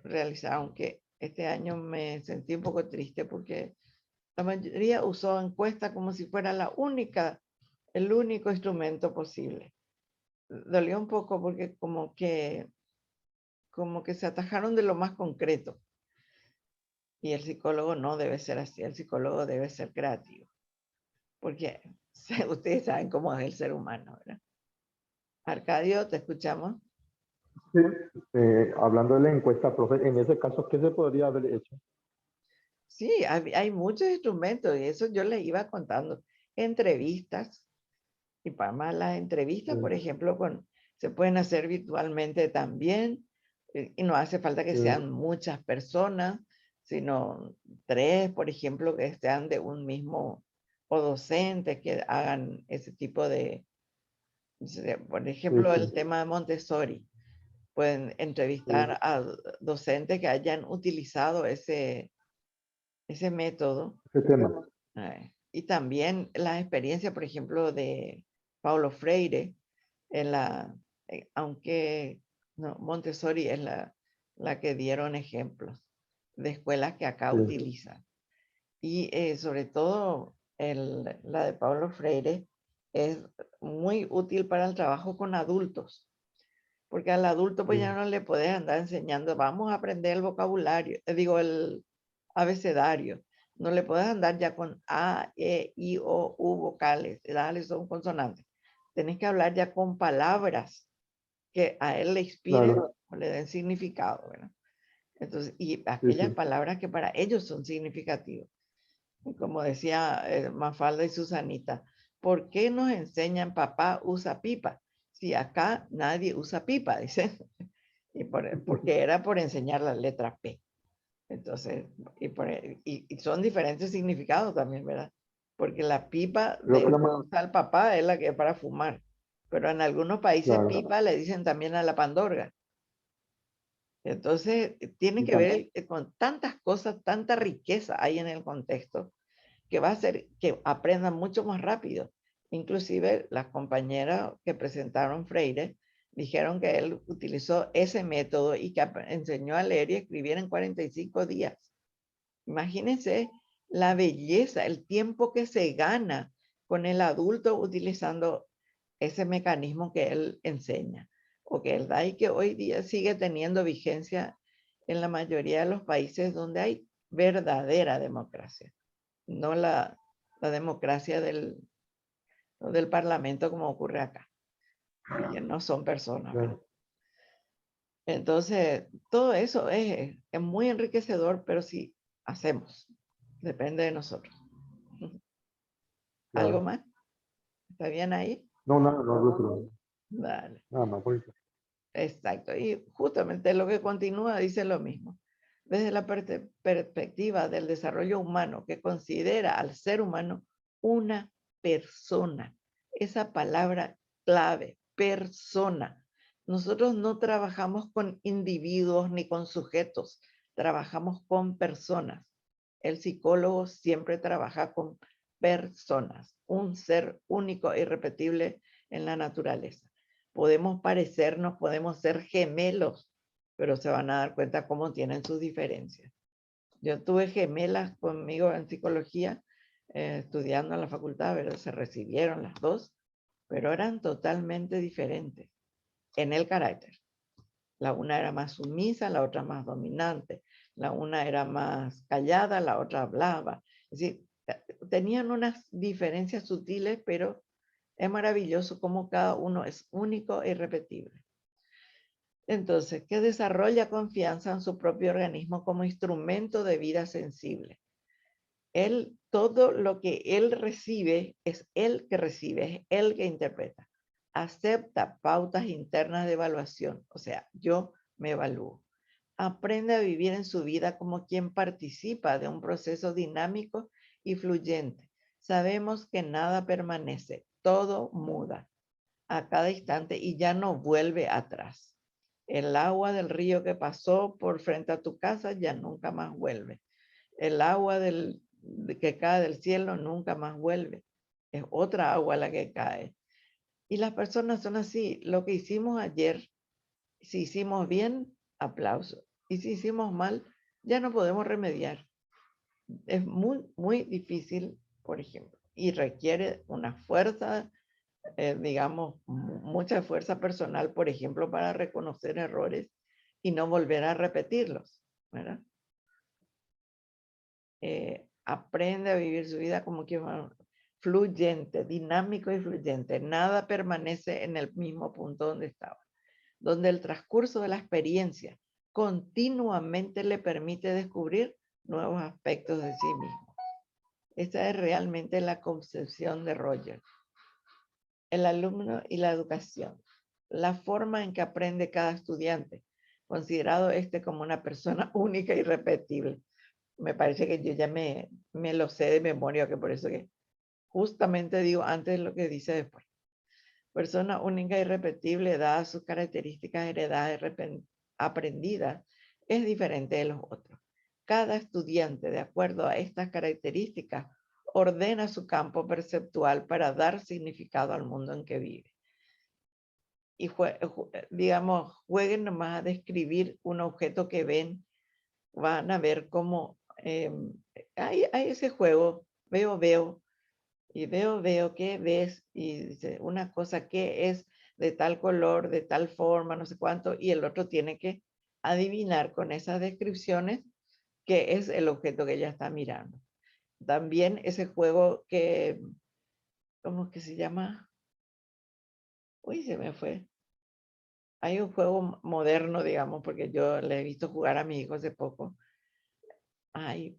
realizar, aunque este año me sentí un poco triste porque la mayoría usó encuesta como si fuera el único instrumento posible. Dolió un poco porque como que se atajaron de lo más concreto. Y el psicólogo no debe ser así, el psicólogo debe ser creativo. Porque ustedes saben cómo es el ser humano, ¿verdad? Arcadio, te escuchamos. Sí, hablando de la encuesta, profe, en ese caso, ¿qué se podría haber hecho? Sí, hay muchos instrumentos y eso yo les iba contando. Entrevistas, y para más las entrevistas, por ejemplo, se pueden hacer virtualmente también, y no hace falta que sean muchas personas, sino 3, por ejemplo, que sean de un mismo, o docentes que hagan ese tipo de, por ejemplo, el tema de Montessori. Pueden entrevistar a docentes que hayan utilizado ese método. Ese tema. Y también la experiencia, por ejemplo, de Paulo Freire, aunque no, Montessori es la que dieron ejemplos de escuelas que acá utilizan. Y sobre todo la de Paulo Freire es muy útil para el trabajo con adultos, porque al adulto pues ya no le puedes andar enseñando, vamos a aprender el vocabulario, el abecedario. No le puedes andar ya con A, E, I, O, U vocales, dale, son consonantes. Tenés que hablar ya con palabras que a él le inspiren o le den significado, ¿verdad? Entonces, y aquellas palabras que para ellos son significativas. Como decía Mafalda y Susanita, ¿por qué nos enseñan papá usa pipa? Si acá nadie usa pipa, dice. Porque era por enseñar la letra P. Entonces, y son diferentes significados también, ¿verdad? Porque la pipa de usa el papá es la que es para fumar. Pero en algunos países pipa le dicen también a la pandorga. Entonces, tiene que ver con tantas cosas, tanta riqueza hay en el contexto, que va a hacer que aprendan mucho más rápido. Inclusive las compañeras que presentaron Freire dijeron que él utilizó ese método y que enseñó a leer y escribir en 45 días. Imagínense la belleza, el tiempo que se gana con el adulto utilizando ese mecanismo que él enseña o que él da y que hoy día sigue teniendo vigencia en la mayoría de los países donde hay verdadera democracia, no la democracia del parlamento como ocurre acá, que no son personas, ¿verdad? Entonces, todo eso es muy enriquecedor, pero si hacemos, depende de nosotros. ¿Algo más? ¿Está bien ahí? No, no. Vale. Nada más, por eso. Exacto. Y justamente lo que continúa dice lo mismo. Desde la perspectiva del desarrollo humano, que considera al ser humano una persona. Esa palabra clave, persona. Nosotros no trabajamos con individuos ni con sujetos, trabajamos con personas. El psicólogo siempre trabaja con personas, un ser único e irrepetible en la naturaleza. Podemos parecernos, podemos ser gemelos, pero se van a dar cuenta cómo tienen sus diferencias. Yo tuve gemelas conmigo en psicología, estudiando en la facultad, ¿verdad? Se recibieron las dos, pero eran totalmente diferentes en el carácter. La una era más sumisa, la otra más dominante. La una era más callada, la otra hablaba. Es decir, tenían unas diferencias sutiles, pero es maravilloso cómo cada uno es único e irrepetible. Entonces, que desarrolla confianza en su propio organismo como instrumento de vida sensible. Él, todo lo que él recibe, es él que recibe, es él que interpreta. Acepta pautas internas de evaluación, o sea, yo me evalúo. Aprende a vivir en su vida como quien participa de un proceso dinámico y fluyente. Sabemos que nada permanece, todo muda a cada instante y ya no vuelve atrás. El agua del río que pasó por frente a tu casa ya nunca más vuelve. El agua que cae del cielo nunca más vuelve. Es otra agua la que cae. Y las personas son así. Lo que hicimos ayer, si hicimos bien, aplauso. Y si hicimos mal, ya no podemos remediar. Es muy, muy difícil, por ejemplo, y requiere una fuerza, digamos, mucha fuerza personal, por ejemplo, para reconocer errores y no volver a repetirlos, ¿verdad? Aprende a vivir su vida como que fluyente, dinámico y fluyente. Nada permanece en el mismo punto donde estaba, donde el transcurso de la experiencia continuamente le permite descubrir nuevos aspectos de sí mismo. Esa es realmente la concepción de Roger. El alumno y la educación. La forma en que aprende cada estudiante, considerado este como una persona única y irrepetible. Me parece que yo ya me lo sé de memoria, que por eso que justamente digo antes lo que dice después. Persona única e irrepetible, dadas sus características heredadas y aprendidas, es diferente de los otros. Cada estudiante, de acuerdo a estas características, ordena su campo perceptual para dar significado al mundo en que vive. Y digamos, jueguen nomás a describir un objeto que ven, van a ver cómo hay ese juego, veo, y veo, ¿qué ves? Y dice una cosa que es de tal color, de tal forma, no sé cuánto, y el otro tiene que adivinar con esas descripciones qué es el objeto que ella está mirando. También ese juego que, ¿cómo que se llama? Uy, se me fue. Hay un juego moderno, digamos, porque yo le he visto jugar a mis hijos hace poco. Ay,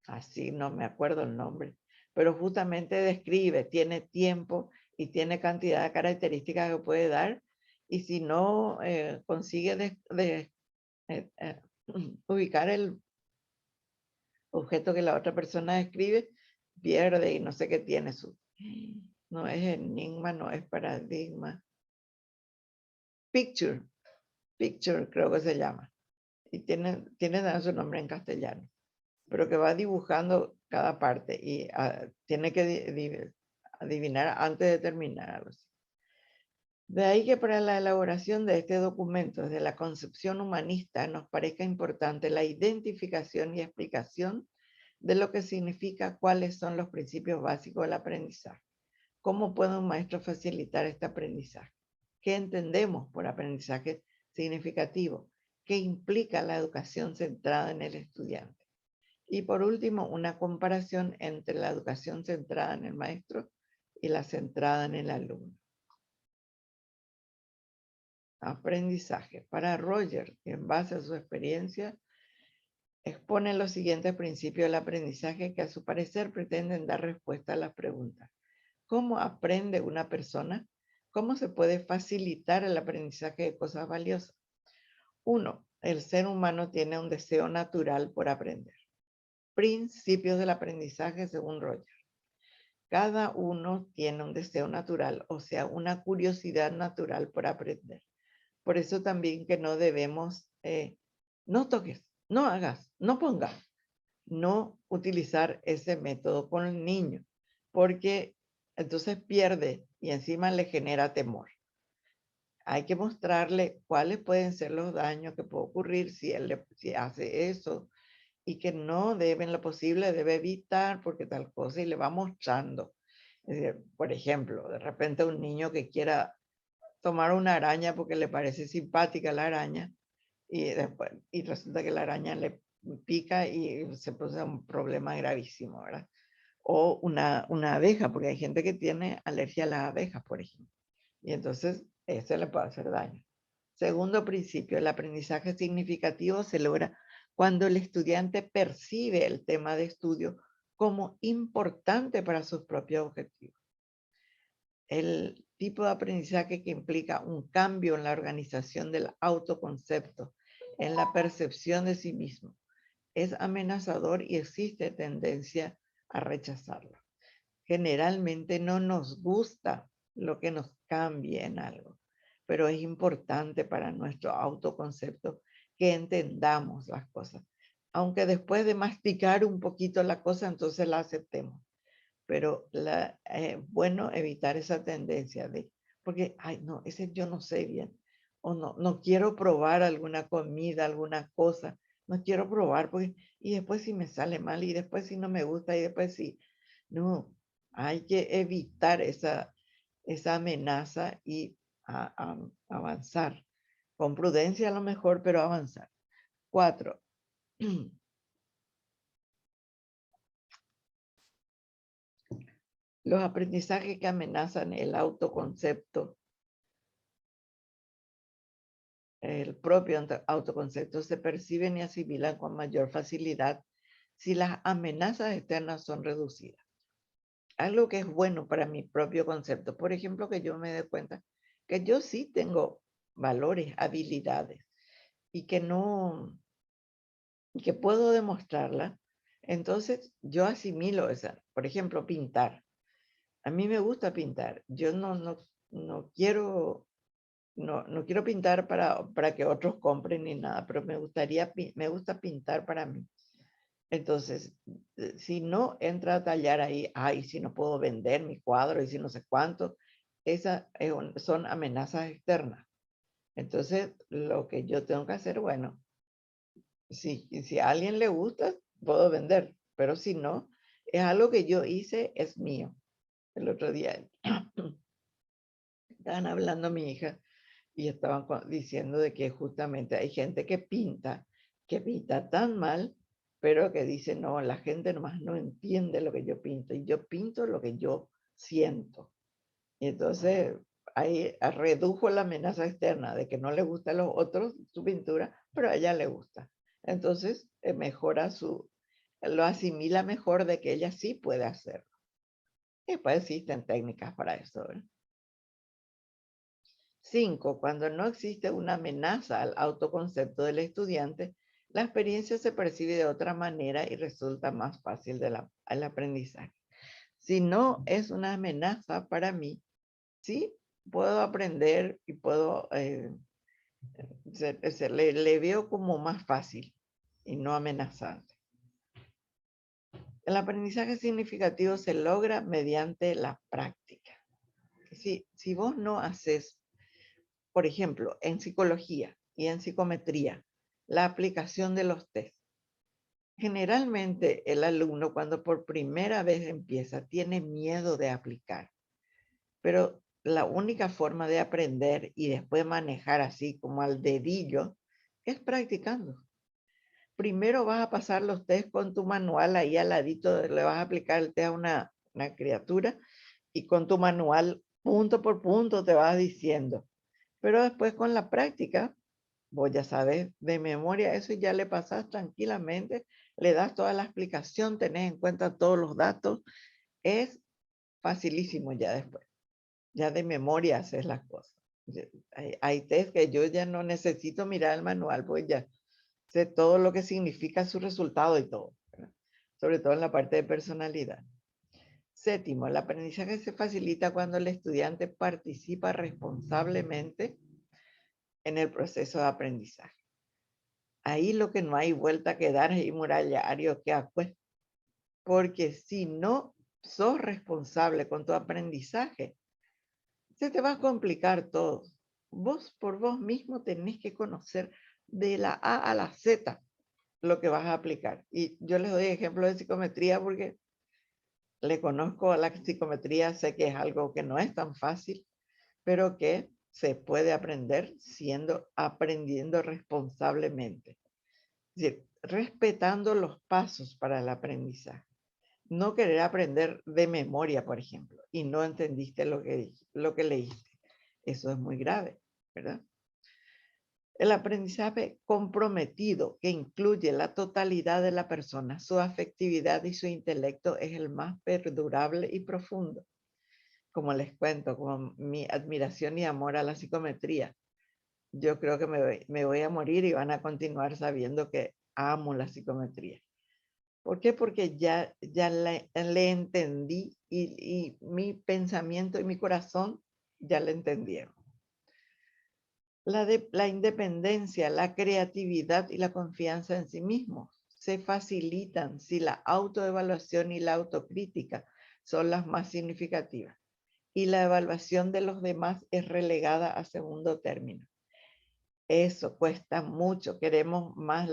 así no me acuerdo el nombre, pero justamente describe, tiene tiempo y tiene cantidad de características que puede dar, y si no consigue ubicar el objeto que la otra persona describe, pierde y no sé qué tiene su... No es enigma, no es paradigma. Picture creo que se llama, y tiene su nombre en castellano, pero que va dibujando cada parte y tiene que adivinar antes de terminar. De ahí que para la elaboración de este documento, desde la concepción humanista, nos parezca importante la identificación y explicación de lo que significa, cuáles son los principios básicos del aprendizaje. ¿Cómo puede un maestro facilitar este aprendizaje? ¿Qué entendemos por aprendizaje significativo? ¿Qué implica la educación centrada en el estudiante? Y por último, una comparación entre la educación centrada en el maestro y la centrada en el alumno. Aprendizaje. Para Roger, en base a su experiencia, expone los siguientes principios del aprendizaje que a su parecer pretenden dar respuesta a las preguntas. ¿Cómo aprende una persona? ¿Cómo se puede facilitar el aprendizaje de cosas valiosas? 1. El ser humano tiene un deseo natural por aprender. Principios del aprendizaje según Roger. Cada uno tiene un deseo natural, o sea, una curiosidad natural por aprender. Por eso también que no debemos, no toques, no hagas, no pongas, no utilizar ese método con el niño, porque entonces pierde y encima le genera temor. Hay que mostrarle cuáles pueden ser los daños que puede ocurrir si hace eso, y que no debe, en lo posible, debe evitar porque tal cosa, y le va mostrando. Es decir, por ejemplo, de repente un niño que quiera tomar una araña porque le parece simpática la araña, y resulta que la araña le pica y se produce un problema gravísimo, ¿verdad? O una abeja, porque hay gente que tiene alergia a las abejas, por ejemplo. Y entonces, eso le puede hacer daño. Segundo principio, el aprendizaje significativo se logra cuando el estudiante percibe el tema de estudio como importante para sus propios objetivos. El tipo de aprendizaje que implica un cambio en la organización del autoconcepto, en la percepción de sí mismo, es amenazador y existe tendencia a rechazarlo. Generalmente no nos gusta lo que nos cambie en algo, pero es importante para nuestro autoconcepto que entendamos las cosas. Aunque después de masticar un poquito la cosa, entonces la aceptemos. Pero bueno evitar esa tendencia de, porque, ay, no, ese yo no sé bien, o no quiero probar alguna comida, alguna cosa, no quiero probar, porque, y después si me sale mal, y después si no me gusta, y después si, no, hay que evitar esa amenaza y avanzar, con prudencia a lo mejor, pero avanzar. 4. Los aprendizajes que amenazan el autoconcepto, el propio autoconcepto, se perciben y asimilan con mayor facilidad si las amenazas externas son reducidas. Algo que es bueno para mi propio concepto, por ejemplo, que yo me dé cuenta que yo sí tengo valores, habilidades, y que que puedo demostrarla, entonces yo asimilo esa. Por ejemplo, pintar. A mí me gusta pintar. Yo no quiero pintar para que otros compren ni nada, pero me gusta pintar para mí. Entonces, si no entra a tallar ahí, ay, si no puedo vender mi cuadro y si no sé cuánto, esas son amenazas externas. Entonces, lo que yo tengo que hacer, bueno, si a alguien le gusta, puedo vender, pero si no, es algo que yo hice, es mío. El otro día estaban hablando mi hija y estaban diciendo de que justamente hay gente que pinta tan mal, pero que dice, no, la gente nomás no entiende lo que yo pinto, y yo pinto lo que yo siento. Y entonces ahí redujo la amenaza externa de que no le gusta a los otros su pintura, pero a ella le gusta. Entonces mejora lo asimila mejor de que ella sí puede hacerlo. Y pues existen técnicas para eso, ¿verdad? 5. Cuando no existe una amenaza al autoconcepto del estudiante, la experiencia se percibe de otra manera y resulta más fácil el aprendizaje. Si no es una amenaza para mí, sí puedo aprender y puedo, le veo como más fácil y no amenazante. El aprendizaje significativo se logra mediante la práctica. Si vos no haces, por ejemplo, en psicología y en psicometría, la aplicación de los test. Generalmente el alumno cuando por primera vez empieza tiene miedo de aplicar, pero la única forma de aprender y después manejar así como al dedillo es practicando. Primero vas a pasar los test con tu manual ahí al ladito, le vas a aplicar el test a una criatura y con tu manual punto por punto te vas diciendo. Pero después con la práctica, vos ya sabes de memoria eso y ya le pasas tranquilamente, le das toda la explicación, tenés en cuenta todos los datos, es facilísimo ya después. Ya de memoria haces las cosas. Hay test que yo ya no necesito mirar el manual, pues ya sé todo lo que significa su resultado y todo, ¿verdad? Sobre todo en la parte de personalidad. Séptimo, el aprendizaje se facilita cuando el estudiante participa responsablemente en el proceso de aprendizaje. Ahí lo que no hay vuelta que dar y murallario que pues, porque si no sos responsable con tu aprendizaje, se te va a complicar todo. Vos por vos mismo tenés que conocer de la A a la Z lo que vas a aplicar. Y yo les doy ejemplo de psicometría porque le conozco a la psicometría, sé que es algo que no es tan fácil, pero que se puede aprender aprendiendo responsablemente. Es decir, respetando los pasos para el aprendizaje. No querer aprender de memoria, por ejemplo, y no entendiste lo que leíste. Eso es muy grave, ¿verdad? El aprendizaje comprometido, que incluye la totalidad de la persona, su afectividad y su intelecto, es el más perdurable y profundo. Como les cuento, como mi admiración y amor a la psicometría. Yo creo que me voy a morir y van a continuar sabiendo que amo la psicometría. ¿Por qué? Porque ya le entendí y mi pensamiento y mi corazón ya le entendieron. La independencia, la creatividad y la confianza en sí mismos se facilitan si la autoevaluación y la autocrítica son las más significativas y la evaluación de los demás es relegada a segundo término. Eso cuesta mucho. Queremos más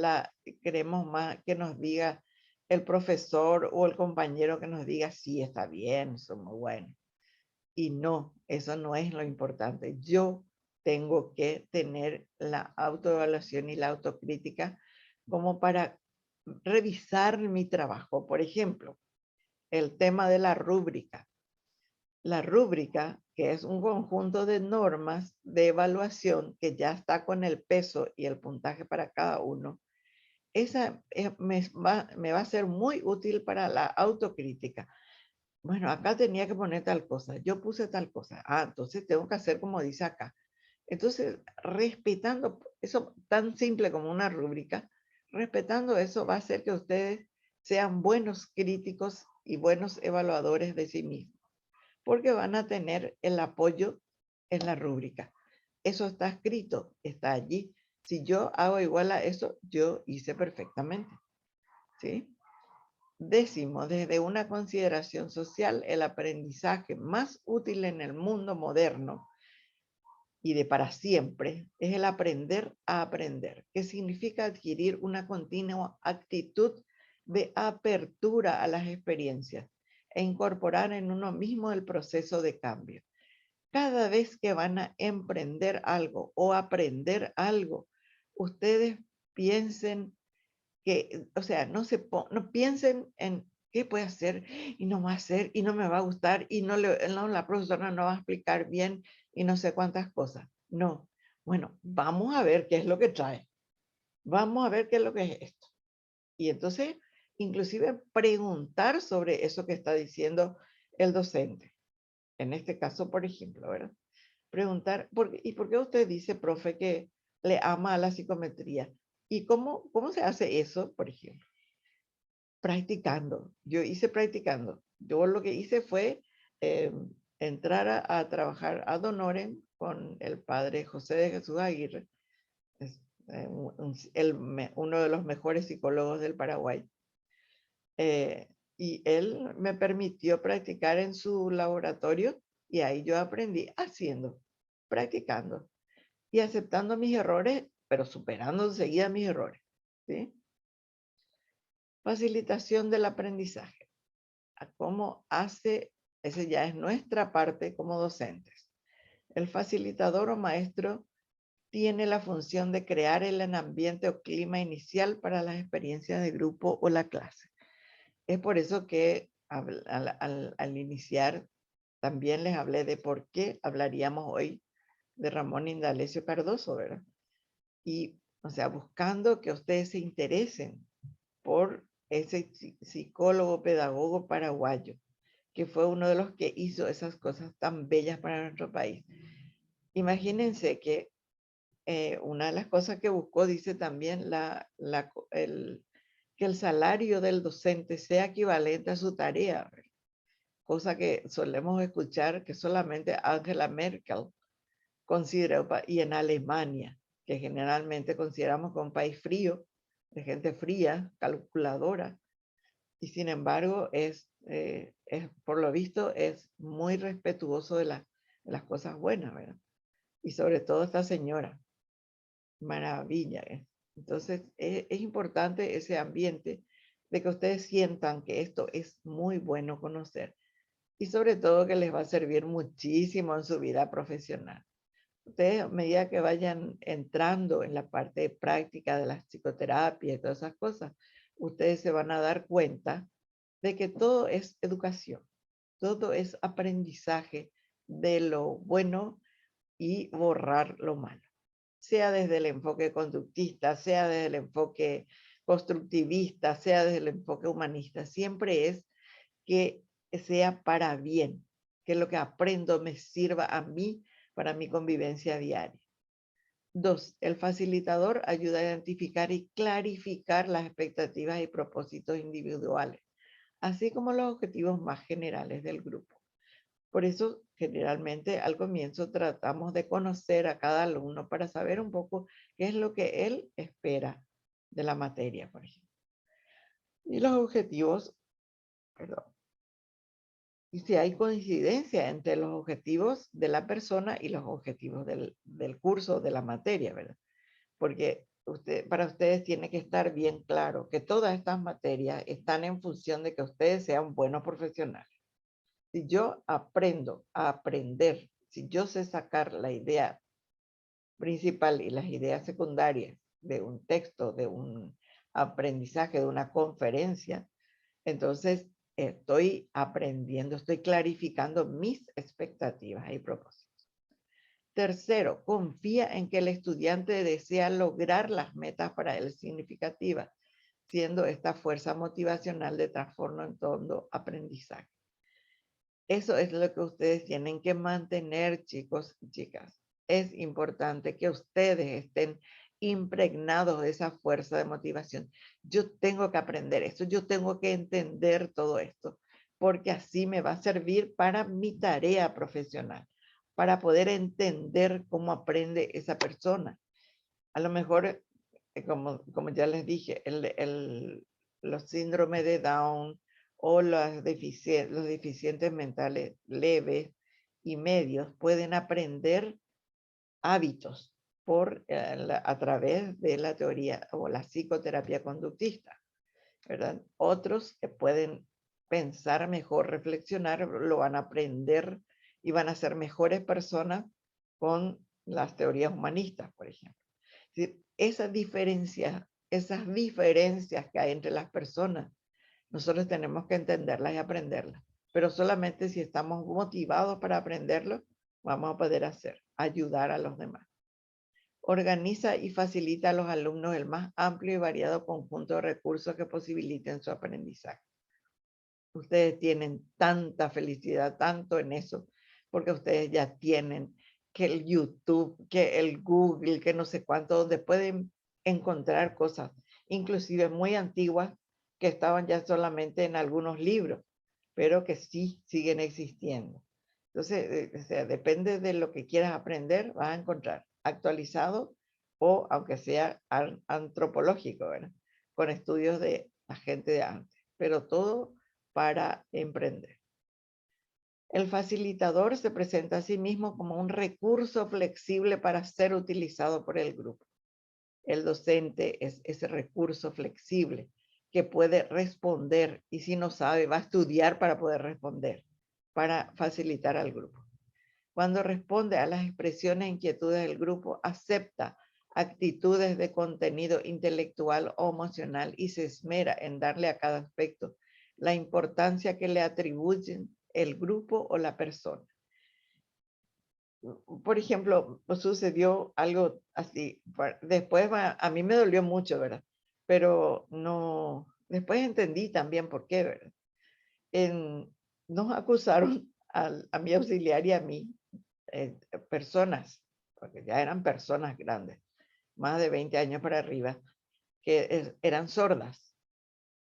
que nos diga el profesor o el compañero que nos diga, sí, está bien, somos buenos. Y no, eso no es lo importante. Yo tengo que tener la autoevaluación y la autocrítica como para revisar mi trabajo. Por ejemplo, el tema de la rúbrica. La rúbrica, que es un conjunto de normas de evaluación que ya está con el peso y el puntaje para cada uno, esa me va a ser muy útil para la autocrítica. Bueno, acá tenía que poner tal cosa, yo puse tal cosa. Entonces tengo que hacer como dice acá. Entonces, respetando eso tan simple como una rúbrica, respetando eso va a hacer que ustedes sean buenos críticos y buenos evaluadores de sí mismos, porque van a tener el apoyo en la rúbrica. Eso está escrito, está allí. Si yo hago igual a eso, yo hice perfectamente. ¿Sí? Décimo, desde una consideración social, el aprendizaje más útil en el mundo moderno y de para siempre es el aprender a aprender, que significa adquirir una continua actitud de apertura a las experiencias e incorporar en uno mismo el proceso de cambio. Cada vez que van a emprender algo o aprender algo, ustedes piensen que, o sea, no piensen en qué puede hacer y no va a hacer y no me va a gustar y la profesora no va a explicar bien y no sé cuántas cosas. No, bueno, vamos a ver qué es lo que trae. Vamos a ver qué es lo que es esto. Y entonces, inclusive preguntar sobre eso que está diciendo el docente. En este caso, por ejemplo, ¿verdad? Preguntar, ¿y por qué usted dice, profe, que le ama a la psicometría? ¿Y cómo se hace eso, por ejemplo? Practicando. Yo hice practicando. Yo lo que hice fue entrar a trabajar ad honorem con el padre José de Jesús Aguirre, es, uno de los mejores psicólogos del Paraguay. Y él me permitió practicar en su laboratorio y ahí yo aprendí haciendo, practicando y aceptando mis errores, pero superando enseguida mis errores. ¿Sí? Facilitación del aprendizaje. ¿Cómo hace? Ese ya es nuestra parte como docentes. El facilitador o maestro tiene la función de crear el ambiente o clima inicial para las experiencias de grupo o la clase. Es por eso que al iniciar también les hablé de por qué hablaríamos hoy de Ramón Indalecio Cardoso, ¿verdad? Y, o sea, buscando que ustedes se interesen por ese psicólogo, pedagogo paraguayo, que fue uno de los que hizo esas cosas tan bellas para nuestro país. Imagínense que una de las cosas que buscó, dice también, que el salario del docente sea equivalente a su tarea. cosa que solemos escuchar que solamente Angela Merkel consideró, y en Alemania, que generalmente consideramos como un país frío, de gente fría, calculadora, y sin embargo por lo visto es muy respetuoso de las cosas buenas, ¿verdad? Y sobre todo esta señora, maravilla. Entonces es importante ese ambiente de que ustedes sientan que esto es muy bueno conocer y sobre todo que les va a servir muchísimo en su vida profesional. Ustedes, a medida que vayan entrando en la parte práctica de las psicoterapias y todas esas cosas, ustedes se van a dar cuenta de que todo es educación, todo es aprendizaje de lo bueno y borrar lo malo, sea desde el enfoque conductista, sea desde el enfoque constructivista, sea desde el enfoque humanista. Siempre es que sea para bien, que lo que aprendo me sirva a mí para mi convivencia diaria. 2. El facilitador ayuda a identificar y clarificar las expectativas y propósitos individuales, así como los objetivos más generales del grupo. Por eso, generalmente, al comienzo tratamos de conocer a cada alumno para saber un poco qué es lo que él espera de la materia, por ejemplo. Y los objetivos, perdón. Y si hay coincidencia entre los objetivos de la persona y los objetivos del curso, de la materia, ¿verdad? Porque para ustedes tiene que estar bien claro que todas estas materias están en función de que ustedes sean buenos profesionales. Si yo aprendo a aprender, si yo sé sacar la idea principal y las ideas secundarias de un texto, de un aprendizaje, de una conferencia, entonces estoy aprendiendo, estoy clarificando mis expectativas y propósitos. Tercero, confía en que el estudiante desea lograr las metas para él significativas, siendo esta fuerza motivacional de trastorno en todo aprendizaje. Eso es lo que ustedes tienen que mantener, chicos y chicas. Es importante que ustedes estén impregnados de esa fuerza de motivación. Yo tengo que aprender esto, yo tengo que entender todo esto, porque así me va a servir para mi tarea profesional, para poder entender cómo aprende esa persona. A lo mejor, como ya les dije, los síndromes de Down o los deficientes mentales leves y medios pueden aprender hábitos a través de la teoría o la psicoterapia conductista, ¿verdad? Otros que pueden pensar mejor, reflexionar, lo van a aprender y van a ser mejores personas con las teorías humanistas, por ejemplo. Esas diferencias que hay entre las personas, nosotros tenemos que entenderlas y aprenderlas. Pero solamente si estamos motivados para aprenderlo, vamos a poder ayudar a los demás. Organiza y facilita a los alumnos el más amplio y variado conjunto de recursos que posibiliten su aprendizaje. Ustedes tienen tanta felicidad, tanto en eso, porque ustedes ya tienen que el YouTube, que el Google, que no sé cuánto, donde pueden encontrar cosas, inclusive muy antiguas, que estaban ya solamente en algunos libros, pero que sí siguen existiendo. Entonces, o sea, depende de lo que quieras aprender, vas a encontrar actualizado o aunque sea antropológico, ¿verdad? Con estudios de la gente de antes, pero todo para emprender. El facilitador se presenta a sí mismo como un recurso flexible para ser utilizado por el grupo. El docente es ese recurso flexible que puede responder y si no sabe, va a estudiar para poder responder, para facilitar al grupo. Cuando responde a las expresiones e inquietudes del grupo, acepta actitudes de contenido intelectual o emocional y se esmera en darle a cada aspecto la importancia que le atribuyen el grupo o la persona. Por ejemplo, sucedió algo así. Después a mí me dolió mucho, ¿verdad? Pero no, después entendí también por qué, ¿verdad? Nos acusaron a mi auxiliar y a mí, personas, porque ya eran personas grandes, más de 20 años para arriba, que eran sordas.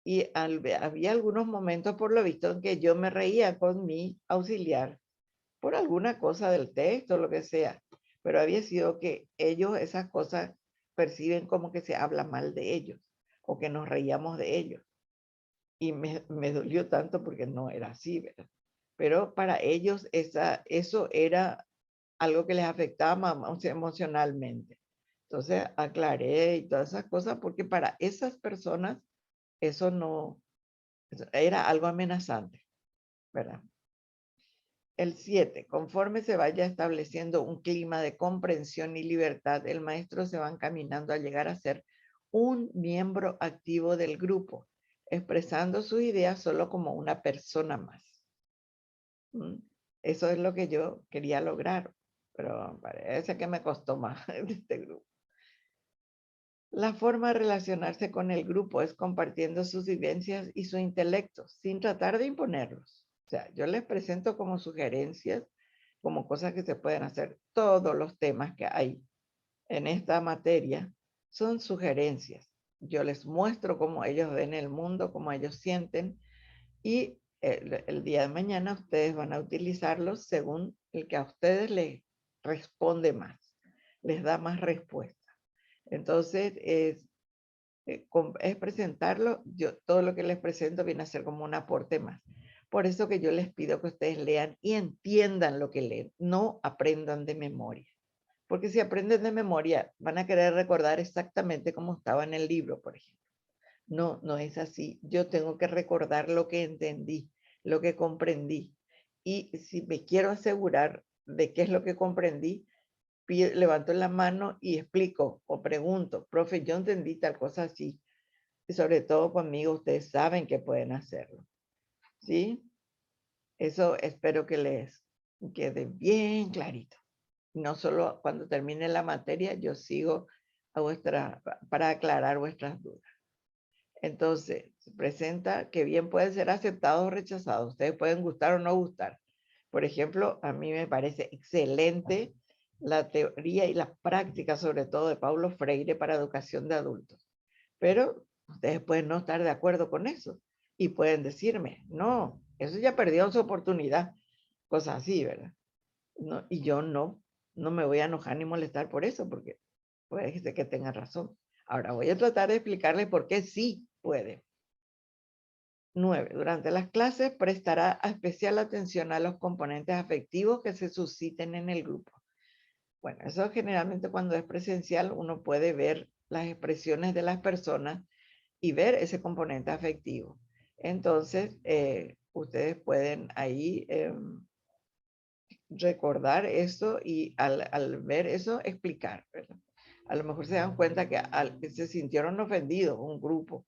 Y había algunos momentos, por lo visto, en que yo me reía con mi auxiliar por alguna cosa del texto, lo que sea, pero había sido que ellos esas cosas perciben como que se habla mal de ellos o que nos reíamos de ellos. Y me dolió tanto porque no era así, ¿verdad? Pero para ellos eso era algo que les afectaba emocionalmente. Entonces aclaré y todas esas cosas porque para esas personas eso no era algo amenazante, ¿verdad? El 7, conforme se vaya estableciendo un clima de comprensión y libertad, el maestro se va encaminando a llegar a ser un miembro activo del grupo, expresando sus ideas solo como una persona más. Eso es lo que yo quería lograr, pero parece que me costó más de este grupo. La forma de relacionarse con el grupo es compartiendo sus vivencias y su intelecto, sin tratar de imponerlos. O sea, yo les presento como sugerencias, como cosas que se pueden hacer. Todos los temas que hay en esta materia son sugerencias. Yo les muestro cómo ellos ven el mundo, cómo ellos sienten, y el día de mañana ustedes van a utilizarlos según el que a ustedes les responde más, les da más respuesta. Entonces, es presentarlo, todo lo que les presento viene a ser como un aporte más. Por eso que yo les pido que ustedes lean y entiendan lo que leen, no aprendan de memoria. Porque si aprenden de memoria, van a querer recordar exactamente como estaba en el libro, por ejemplo. No, no es así. Yo tengo que recordar lo que entendí, lo que comprendí. Y si me quiero asegurar de qué es lo que comprendí, levanto la mano y explico o pregunto, profe, yo entendí tal cosa así. Y sobre todo conmigo, ustedes saben que pueden hacerlo. ¿Sí? Eso espero que les quede bien clarito. No solo cuando termine la materia, yo sigo para aclarar vuestras dudas. Entonces, se presenta que bien puede ser aceptado o rechazado. Ustedes pueden gustar o no gustar. Por ejemplo, a mí me parece excelente la teoría y la práctica, sobre todo de Paulo Freire para educación de adultos. Pero ustedes pueden no estar de acuerdo con eso y pueden decirme, no, eso ya perdió su oportunidad. Cosas así, ¿verdad? No, y yo no me voy a enojar ni molestar por eso, porque puede ser que tengan razón. Ahora voy a tratar de explicarles por qué sí puede. 9. Durante las clases prestará especial atención a los componentes afectivos que se susciten en el grupo. Bueno, eso generalmente cuando es presencial uno puede ver las expresiones de las personas y ver ese componente afectivo. Entonces, ustedes pueden ahí recordar eso y al ver eso explicar, ¿verdad? A lo mejor se dan cuenta que se sintieron ofendidos un grupo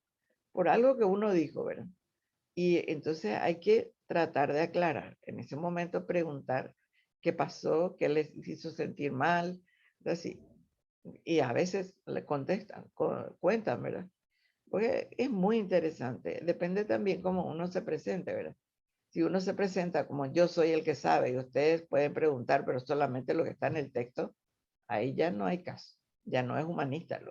por algo que uno dijo, ¿verdad? Y entonces hay que tratar de aclarar. En ese momento preguntar qué pasó, qué les hizo sentir mal, así. Y a veces le contestan, cuentan, ¿verdad? Porque es muy interesante. Depende también cómo uno se presente, ¿verdad? Si uno se presenta como yo soy el que sabe y ustedes pueden preguntar, pero solamente lo que está en el texto, ahí ya no hay caso. Ya no es humanista.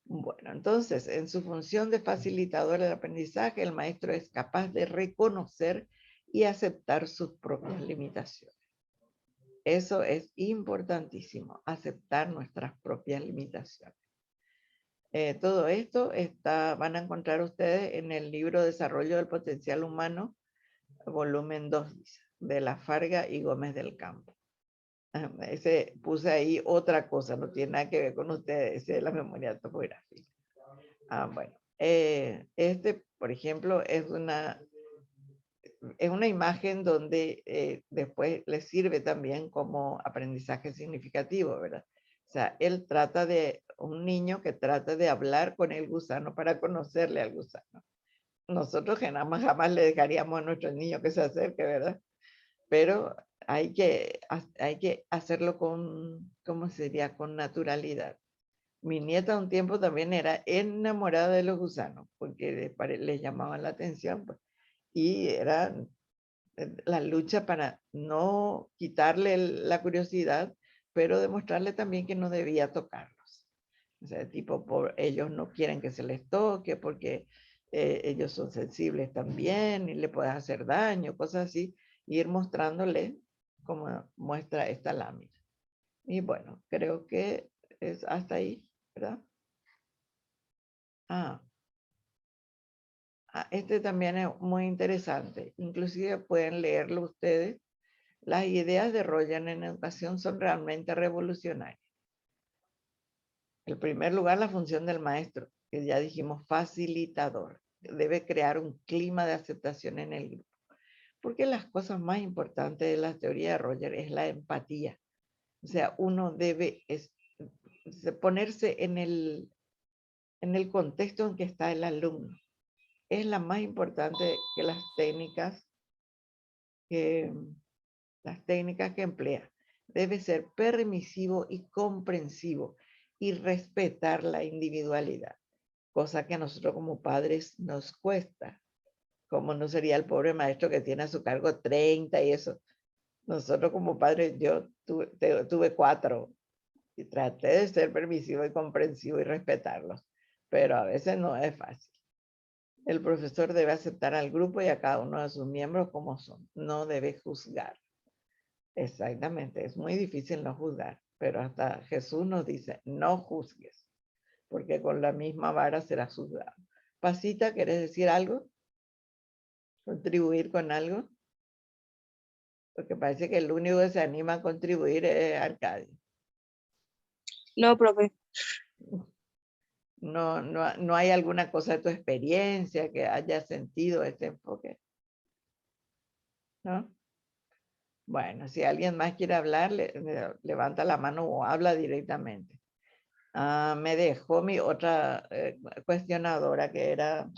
Bueno, entonces, en su función de facilitador del aprendizaje, el maestro es capaz de reconocer y aceptar sus propias limitaciones. Eso es importantísimo, aceptar nuestras propias limitaciones. Todo esto van a encontrar ustedes en el libro Desarrollo del Potencial Humano, volumen 2, de La Farga y Gómez del Campo. Puse ahí otra cosa, no tiene nada que ver con ustedes, ese es la memoria topográfica. Bueno, por ejemplo, es una imagen donde después les sirve también como aprendizaje significativo, ¿verdad? O sea, un niño que trata de hablar con el gusano para conocerle al gusano. Nosotros jamás le dejaríamos a nuestro niño que se acerque, ¿verdad? Pero hay que hacerlo ¿cómo sería? Con naturalidad. Mi nieta un tiempo también era enamorada de los gusanos, porque les llamaban la atención, pues, y era la lucha para no quitarle la curiosidad, pero demostrarle también que no debía tocarlos. O sea, tipo, ellos no quieren que se les toque porque ellos son sensibles también y le puedes hacer daño, cosas así, y ir mostrándole como muestra esta lámina. Y bueno, creo que es hasta ahí, ¿verdad? Este también es muy interesante. Inclusive pueden leerlo ustedes. Las ideas de Roger en educación son realmente revolucionarias. En primer lugar, la función del maestro, que ya dijimos, facilitador. Debe crear un clima de aceptación en el grupo. Porque las cosas más importantes de la teoría de Roger es la empatía. O sea, uno debe ponerse en el contexto en que está el alumno. Es la más importante que las técnicas que emplea. Debe ser permisivo y comprensivo y respetar la individualidad, cosa que a nosotros como padres nos cuesta. Como no sería el pobre maestro que tiene a su cargo 30 y eso. Nosotros como padres, yo tuve 4 y traté de ser permisivo y comprensivo y respetarlos, pero a veces no es fácil. El profesor debe aceptar al grupo y a cada uno de sus miembros como son. No debe juzgar. Exactamente, es muy difícil no juzgar, pero hasta Jesús nos dice, no juzgues, porque con la misma vara serás juzgado. Pasita, ¿quieres decir algo? ¿Contribuir con algo? Porque parece que el único que se anima a contribuir es Arcadio. No, profe. No hay alguna cosa de tu experiencia que haya sentido este enfoque, ¿no? Bueno, si alguien más quiere hablar, levanta la mano o habla directamente. Me dejó mi otra cuestionadora, que era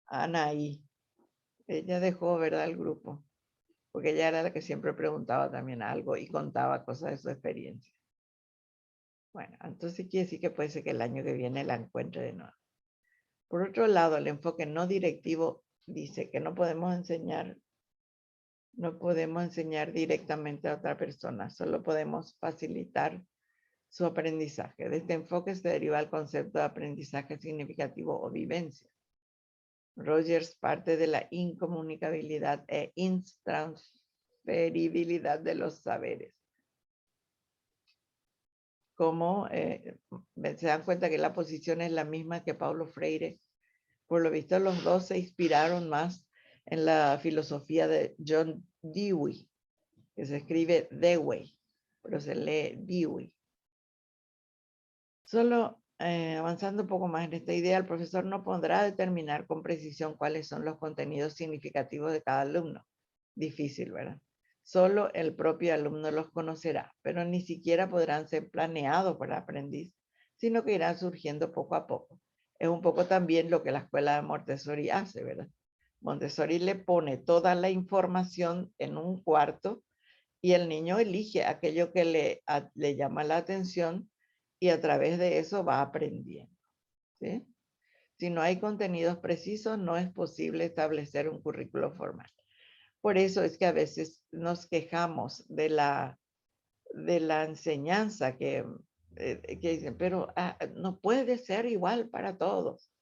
Anaí. Ella dejó, ¿verdad?, el grupo, porque ella era la que siempre preguntaba también algo y contaba cosas de su experiencia. Bueno, entonces quiere decir que puede ser que el año que viene la encuentre de nuevo. Por otro lado, el enfoque no directivo dice que no podemos enseñar directamente a otra persona, solo podemos facilitar su aprendizaje. De este enfoque se deriva el concepto de aprendizaje significativo o vivencia. Rogers parte de la incomunicabilidad e intransferibilidad de los saberes. Como se dan cuenta que la posición es la misma que Paulo Freire. Por lo visto, los dos se inspiraron más en la filosofía de John Dewey, que se escribe Dewey, pero se lee Dewey. Solo avanzando un poco más en esta idea, el profesor no podrá determinar con precisión cuáles son los contenidos significativos de cada alumno. Difícil, ¿verdad? Solo el propio alumno los conocerá, pero ni siquiera podrán ser planeados por el aprendiz, sino que irán surgiendo poco a poco. Es un poco también lo que la escuela de Montessori hace, ¿verdad? Montessori le pone toda la información en un cuarto y el niño elige aquello que le llama la atención y a través de eso va aprendiendo, ¿sí? Si no hay contenidos precisos, no es posible establecer un currículo formal. Por eso es que a veces nos quejamos de la enseñanza que dicen, pero no puede ser igual para todos.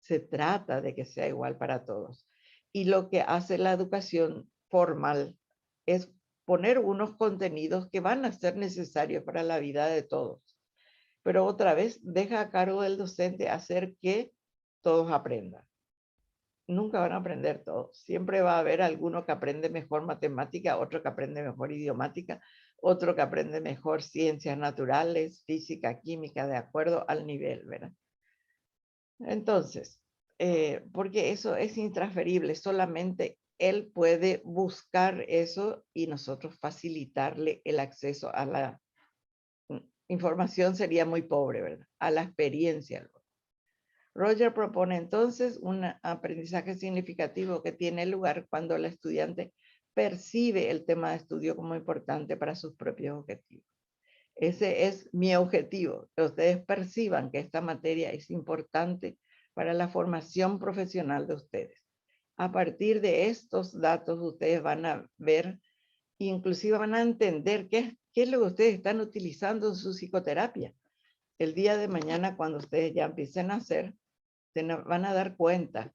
Se trata de que sea igual para todos. Y lo que hace la educación formal es poner unos contenidos que van a ser necesarios para la vida de todos. Pero otra vez deja a cargo del docente hacer que todos aprendan. Nunca van a aprender todos. Siempre va a haber alguno que aprende mejor matemática, otro que aprende mejor idiomática, otro que aprende mejor ciencias naturales, física, química, de acuerdo al nivel, ¿verdad? Entonces, porque eso es intransferible, solamente él puede buscar eso y nosotros facilitarle el acceso a la información. Sería muy pobre, ¿verdad? A la experiencia. Roger propone entonces un aprendizaje significativo que tiene lugar cuando el estudiante percibe el tema de estudio como importante para sus propios objetivos. Ese es mi objetivo, que ustedes perciban que esta materia es importante para la formación profesional de ustedes. A partir de estos datos, ustedes van a ver, inclusive van a entender qué es lo que ustedes están utilizando en su psicoterapia. El día de mañana, cuando ustedes ya empiecen a hacer van a dar cuenta.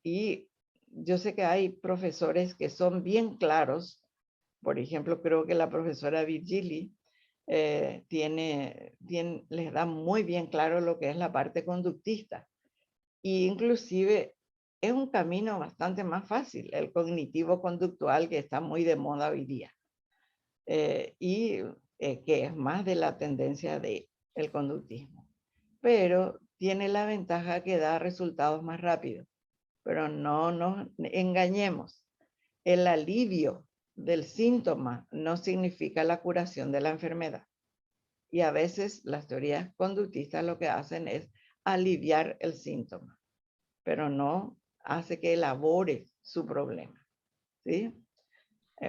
Y yo sé que hay profesores que son bien claros. Por ejemplo, creo que la profesora Virgili les da muy bien claro lo que es la parte conductista. Y inclusive es un camino bastante más fácil, el cognitivo conductual, que está muy de moda hoy día. Que es más de la tendencia del conductismo. Pero tiene la ventaja que da resultados más rápidos. Pero no nos engañemos. El alivio del síntoma no significa la curación de la enfermedad. Y a veces las teorías conductistas lo que hacen es aliviar el síntoma, pero no hace que elabore su problema. ¿Sí?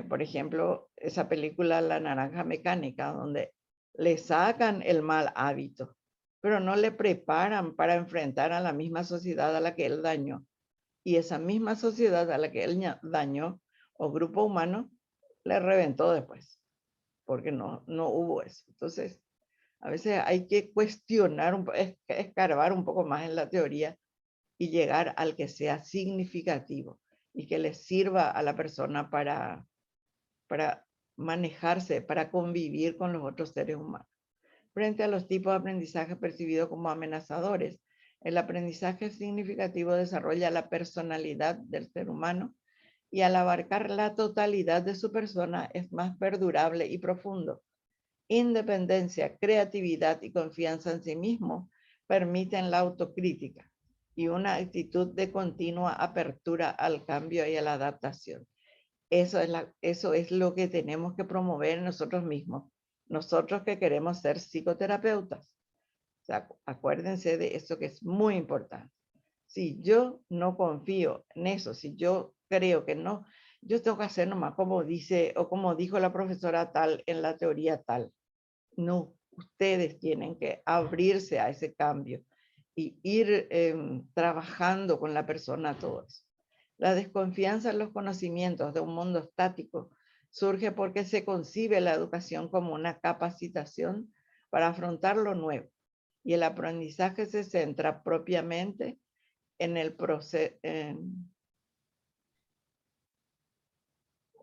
Por ejemplo, esa película La Naranja Mecánica, donde le sacan el mal hábito, pero no le preparan para enfrentar a la misma sociedad a la que él dañó. Y esa misma sociedad a la que él dañó, o grupo humano, le reventó después, porque no hubo eso. Entonces, a veces hay que cuestionar, escarbar un poco más en la teoría y llegar al que sea significativo y que le sirva a la persona para manejarse, para convivir con los otros seres humanos. Frente a los tipos de aprendizaje percibidos como amenazadores, el aprendizaje significativo desarrolla la personalidad del ser humano y al abarcar la totalidad de su persona es más perdurable y profundo. Independencia, creatividad y confianza en sí mismo permiten la autocrítica y una actitud de continua apertura al cambio y a la adaptación. Eso es lo que tenemos que promover nosotros mismos, nosotros que queremos ser psicoterapeutas. O sea, acuérdense de eso, que es muy importante. Si yo no confío en eso, si yo creo que no, yo tengo que hacer nomás como dice o como dijo la profesora tal en la teoría tal. No, ustedes tienen que abrirse a ese cambio y ir trabajando con la persona todo eso. La desconfianza en los conocimientos de un mundo estático surge porque se concibe la educación como una capacitación para afrontar lo nuevo y el aprendizaje se centra propiamente en el proceso.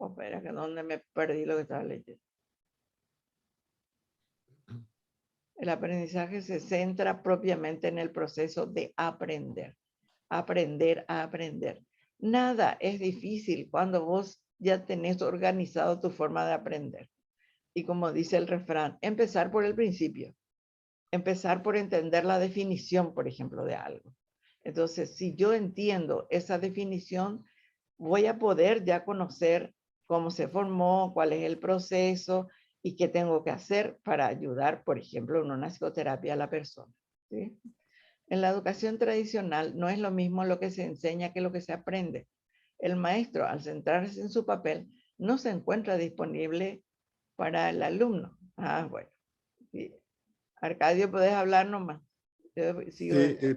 Espera, que donde me perdí lo que estaba leyendo. El aprendizaje se centra propiamente en el proceso de aprender. Aprender a aprender. Nada es difícil cuando vos ya tenés organizado tu forma de aprender. Y como dice el refrán, empezar por el principio. Empezar por entender la definición, por ejemplo, de algo. Entonces, si yo entiendo esa definición, voy a poder ya conocer cómo se formó, cuál es el proceso y qué tengo que hacer para ayudar, por ejemplo, en una psicoterapia a la persona. ¿Sí? En la educación tradicional no es lo mismo lo que se enseña que lo que se aprende. El maestro, al centrarse en su papel, no se encuentra disponible para el alumno. Bueno. Sí. Arcadio, ¿puedes hablar nomás? Sí,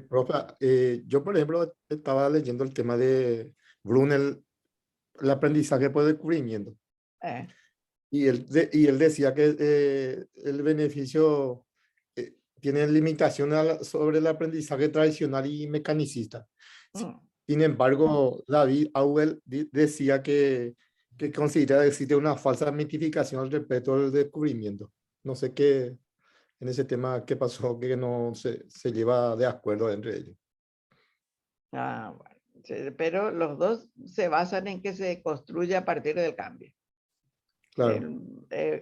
profe, yo por ejemplo estaba leyendo el tema de Brunel, el aprendizaje por descubrimiento. Y él decía que el beneficio tiene limitaciones sobre el aprendizaje tradicional y mecanicista. Sin embargo, David Auel decía que considera que existe una falsa mitificación al respecto del descubrimiento. No sé qué, en ese tema, qué pasó, que no se lleva de acuerdo entre ellos. Bueno, sí, pero los dos se basan en que se construye a partir del cambio. Claro.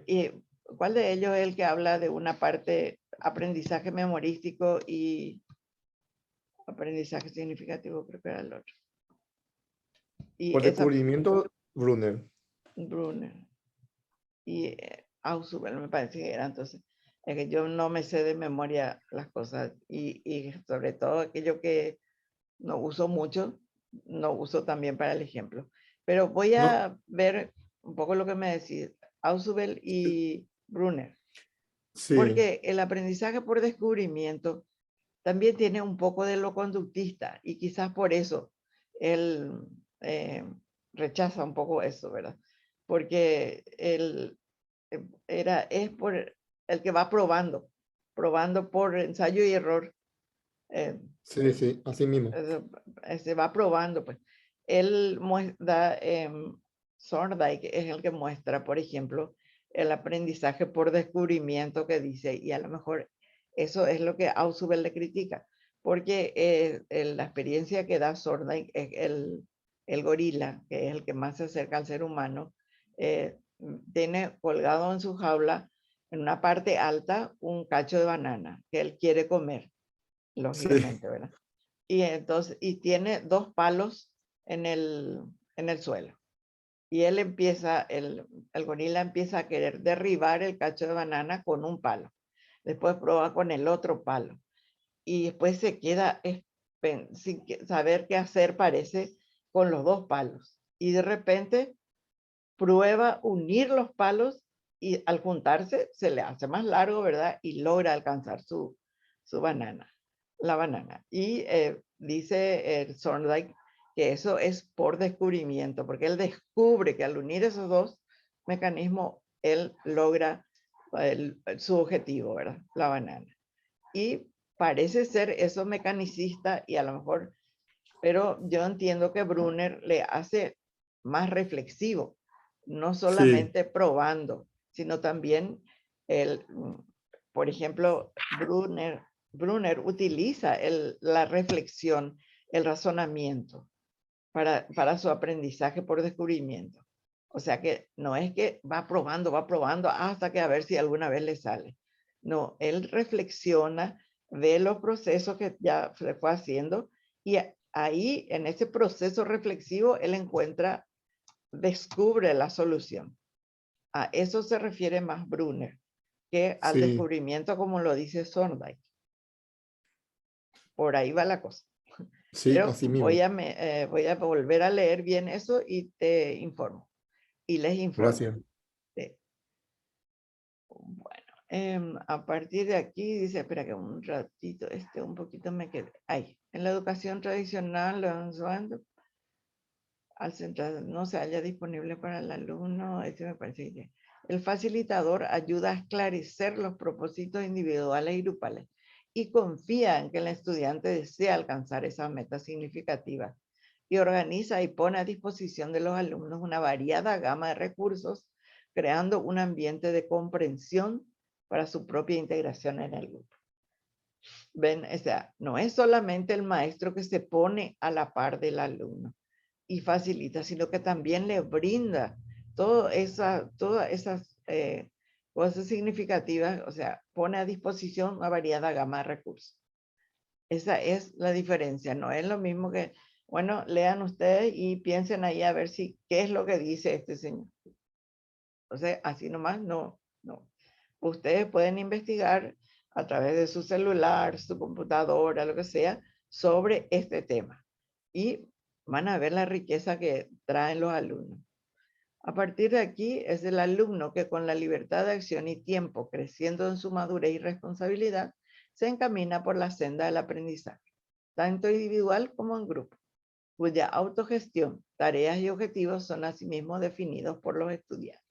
¿Y cuál de ellos es el que habla de una parte aprendizaje memorístico y aprendizaje significativo? Creo que era el otro. Y por descubrimiento, Brunner. Brunner. Y Ausubel me parece que era. Entonces, es que yo no me sé de memoria las cosas y sobre todo aquello que no uso mucho, no uso también para el ejemplo. Pero voy a ver un poco lo que me decís, Ausubel y Brunner. Sí. Porque el aprendizaje por descubrimiento también tiene un poco de lo conductista y quizás por eso él rechaza un poco eso, ¿verdad? Porque él es por el que va probando por ensayo y error. Sí, sí, así mismo. Se va probando, pues. Él muestra, Thorndike es el que muestra, por ejemplo, el aprendizaje por descubrimiento que dice, y a lo mejor eso es lo que Ausubel le critica, porque la experiencia que da Thorndike es el gorila, que es el que más se acerca al ser humano, tiene colgado en su jaula, en una parte alta, un cacho de banana que él quiere comer, lógicamente, ¿verdad? Y entonces, y tiene 2 palos en el suelo. Y él empieza, el gorila empieza a querer derribar el cacho de banana con un palo. Después prueba con el otro palo. Y después se queda sin saber qué hacer, parece, con los 2 palos. Y de repente prueba unir los palos y al juntarse se le hace más largo, ¿verdad? Y logra alcanzar su banana, la banana. Y dice Thorndike que eso es por descubrimiento, porque él descubre que al unir esos 2 mecanismos, él logra su objetivo, ¿verdad? La banana. Y parece ser eso mecanicista y a lo mejor, pero yo entiendo que Brunner le hace más reflexivo, no solamente probando, sino también por ejemplo, Brunner utiliza la reflexión, el razonamiento para su aprendizaje por descubrimiento. O sea que no es que va probando hasta que a ver si alguna vez le sale. No, él reflexiona, ve los procesos que ya se fue haciendo y ahí en ese proceso reflexivo él descubre la solución. A eso se refiere más Brunner que al descubrimiento como lo dice Thorndike. Por ahí va la cosa. Sí, pero así mismo. voy a volver a leer bien eso y te informo. Y les informo. Gracias. Sí. Bueno, a partir de aquí dice, espera que un ratito, un poquito me quedé. Ahí, en la educación tradicional, al central no se halla disponible para el alumno, me parece que el facilitador ayuda a esclarecer los propósitos individuales y grupales y confía en que el estudiante desea alcanzar esas metas significativas y organiza y pone a disposición de los alumnos una variada gama de recursos, creando un ambiente de comprensión para su propia integración en el grupo. Ven, o sea, no es solamente el maestro que se pone a la par del alumno y facilita, sino que también le brinda todas esas cosas significativas, o sea, pone a disposición una variada gama de recursos. Esa es la diferencia, no es lo mismo que, bueno, lean ustedes y piensen ahí a ver si, qué es lo que dice este señor. O sea, así nomás no. Ustedes pueden investigar a través de su celular, su computadora, lo que sea, sobre este tema. Y van a ver la riqueza que traen los alumnos. A partir de aquí es el alumno que con la libertad de acción y tiempo, creciendo en su madurez y responsabilidad, se encamina por la senda del aprendizaje, tanto individual como en grupo, cuya autogestión, tareas y objetivos son asimismo definidos por los estudiantes.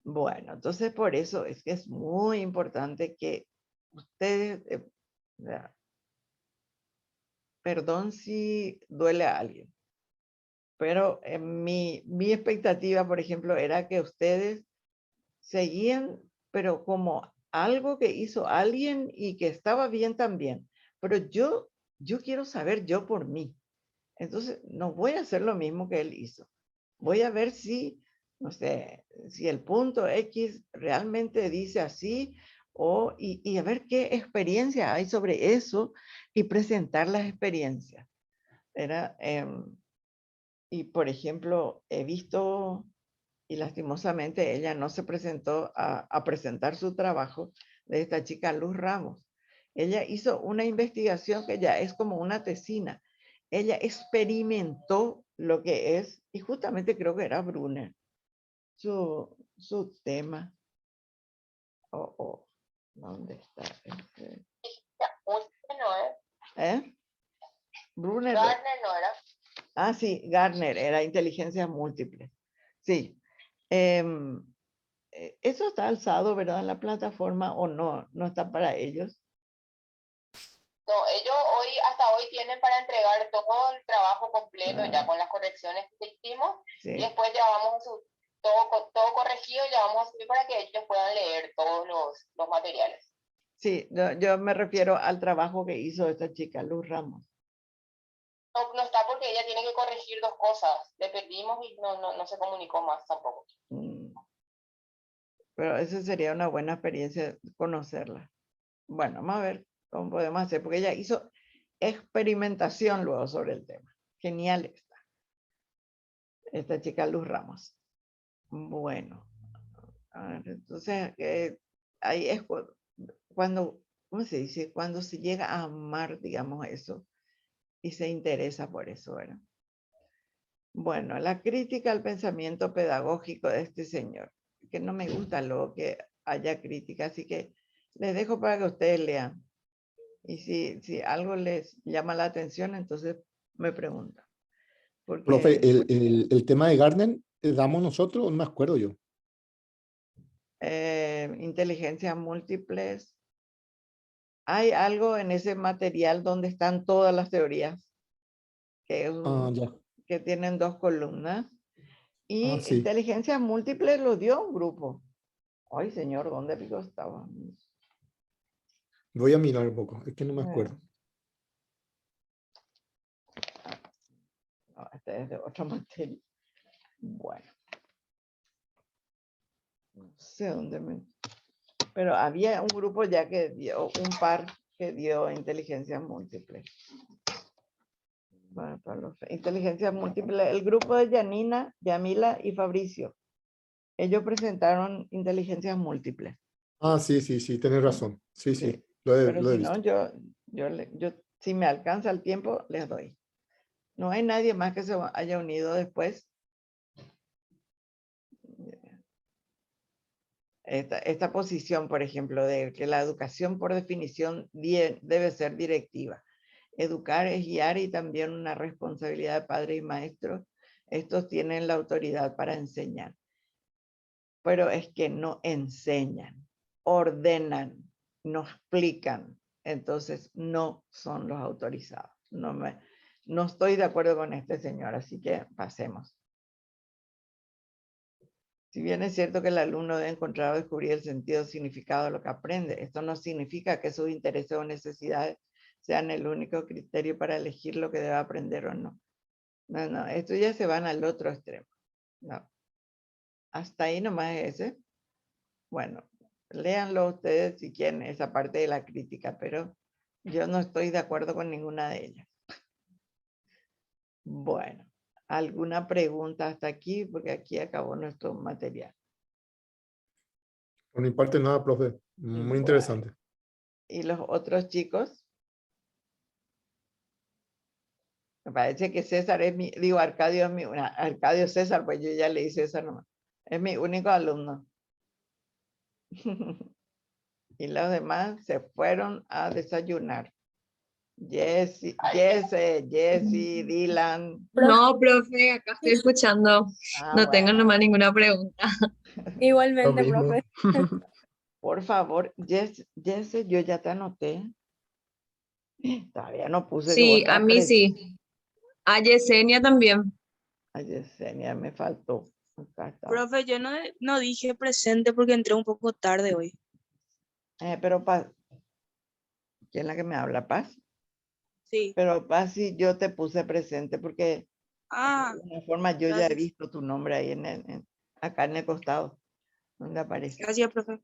Bueno, entonces por eso es que es muy importante que ustedes, perdón si duele a alguien, pero mi expectativa, por ejemplo, era que ustedes seguían, pero como algo que hizo alguien y que estaba bien también. Pero yo quiero saber yo por mí. Entonces, no voy a hacer lo mismo que él hizo. Voy a ver si, no sé, si el punto X realmente dice así y a ver qué experiencia hay sobre eso y presentar las experiencias. Y por ejemplo, he visto, y lastimosamente ella no se presentó a presentar su trabajo, de esta chica Luz Ramos. Ella hizo una investigación que ya es como una tesina. Ella experimentó lo que es, y justamente creo que era Brunner, su tema. ¿Dónde está? Brunner. Gardner no era. Ah, sí, Gardner, era inteligencia múltiple. Sí. Eso está alzado, ¿verdad? En la plataforma o no está para ellos. No, ellos hasta hoy tienen para entregar todo el trabajo completo ya con las correcciones que hicimos Sí. y después ya vamos a todo corregido, ya vamos a subir para que ellos puedan leer todos los materiales. Sí, yo me refiero al trabajo que hizo esta chica, Luz Ramos. No está porque ella tiene que corregir 2 cosas. Le pedimos y no se comunicó más tampoco. Pero esa sería una buena experiencia conocerla. Bueno, vamos a ver cómo podemos hacer, porque ella hizo experimentación luego sobre el tema. Genial esta chica Luz Ramos. Bueno, a ver, entonces ahí es cuando, ¿cómo se dice? Cuando se llega a amar, digamos, eso y se interesa por eso, ¿verdad? Bueno, la crítica al pensamiento pedagógico de este señor, que no me gusta lo que haya crítica, así que les dejo para que ustedes lean. Y si algo les llama la atención, entonces me preguntan. Porque, profe, el tema de Gardner, ¿damos nosotros? No me acuerdo yo. Inteligencias múltiples. Hay algo en ese material donde están todas las teorías, que, Ya. que tienen 2 columnas. Y Sí. inteligencias múltiples lo dio un grupo. Ay, señor, ¿dónde pico estaba? Voy a mirar un poco, es que no me acuerdo. No, este es de otra materia. Bueno. No sé dónde me... Pero había un grupo ya que dio, un par que dio inteligencia múltiple. Bueno, inteligencia múltiple. El grupo de Janina, Yamila y Fabricio. Ellos presentaron inteligencias múltiples. Sí, tenés razón. Sí, Pero lo he si visto. no, yo, si me alcanza el tiempo, les doy. No hay nadie más que se haya unido después. Esta posición, por ejemplo, de que la educación por definición debe ser directiva. Educar es guiar y también una responsabilidad de padre y maestro. Estos tienen la autoridad para enseñar. Pero es que no enseñan, ordenan, no explican. Entonces no son los autorizados. No estoy de acuerdo con este señor, así que pasemos. Si bien es cierto que el alumno debe encontrar o descubrir el sentido, significado de lo que aprende, esto no significa que sus intereses o necesidades sean el único criterio para elegir lo que debe aprender o no. No, esto ya se van al otro extremo. No. Hasta ahí nomás ese. Bueno, léanlo ustedes si quieren esa parte de la crítica, pero yo no estoy de acuerdo con ninguna de ellas. Bueno, ¿alguna pregunta hasta aquí? Porque aquí acabó nuestro material. Por mi parte nada, profe. Muy interesante. ¿Y los otros chicos? Me parece que César es mi, digo, Arcadio es mi, Arcadio César, pues yo ya le hice César nomás. Es mi único alumno. Y los demás se fueron a desayunar. Jesse, Dylan. No, profe, acá estoy escuchando. No tengo Bueno. nomás ninguna pregunta. Igualmente, profe. Por favor, Jesse, yo ya te anoté. Todavía no puse que Sí, vos a mí sí. A Yesenia también. A Yesenia me faltó. Profe, yo no dije presente porque entré un poco tarde hoy. Pero Paz, ¿quién es la que me habla? Paz. Sí. Pero Paz, sí, yo te puse presente porque de alguna forma yo gracias. ya he visto tu nombre ahí acá en el costado, donde aparece. Gracias, profe.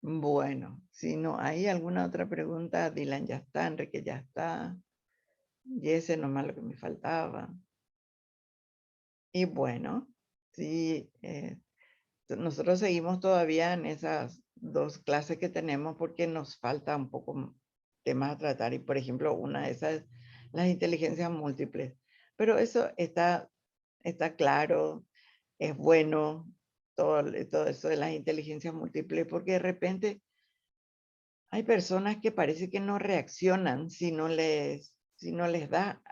Bueno, si no hay alguna otra pregunta, Dylan ya está, Enrique ya está, Jesse nomás lo que me faltaba. Y bueno, sí, nosotros seguimos todavía en esas 2 clases que tenemos porque nos falta un poco temas a tratar y por ejemplo una de esas, las inteligencias múltiples. Pero eso está claro, es bueno, todo eso de las inteligencias múltiples, porque de repente hay personas que parece que no reaccionan si no les da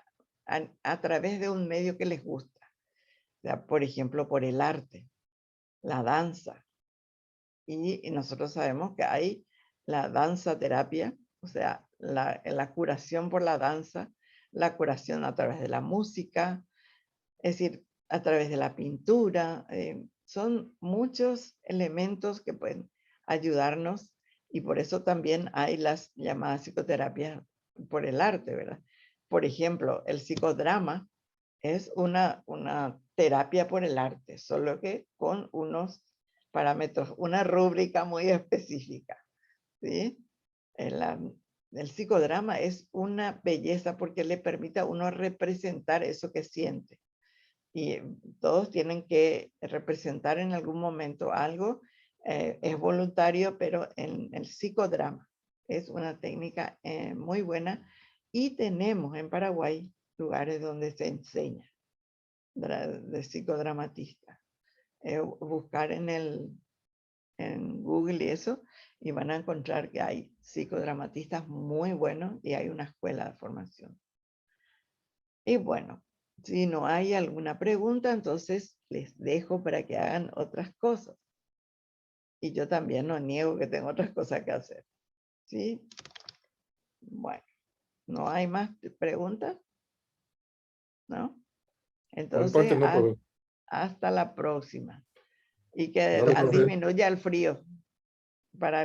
a través de un medio que les gusta. O sea, por ejemplo, por el arte, la danza. Y nosotros sabemos que hay la danza terapia, o sea, la curación por la danza, la curación a través de la música, es decir, a través de la pintura. Son muchos elementos que pueden ayudarnos y por eso también hay las llamadas psicoterapias por el arte, ¿verdad? Por ejemplo, el psicodrama es una terapia por el arte, solo que con unos parámetros, una rúbrica muy específica, ¿sí? El psicodrama es una belleza porque le permite a uno representar eso que siente. Y todos tienen que representar en algún momento algo. Es voluntario, pero en el psicodrama es una técnica muy buena. Y tenemos en Paraguay lugares donde se enseña de psicodramatista. Buscar en Google y eso, y van a encontrar que hay psicodramatistas muy buenos y hay una escuela de formación. Y bueno, si no hay alguna pregunta, entonces les dejo para que hagan otras cosas. Y yo también no niego que tengo otras cosas que hacer. ¿Sí? Bueno, ¿no hay más preguntas? ¿No? Entonces, hasta la próxima. Y que Dale, profe. disminuya el frío. Para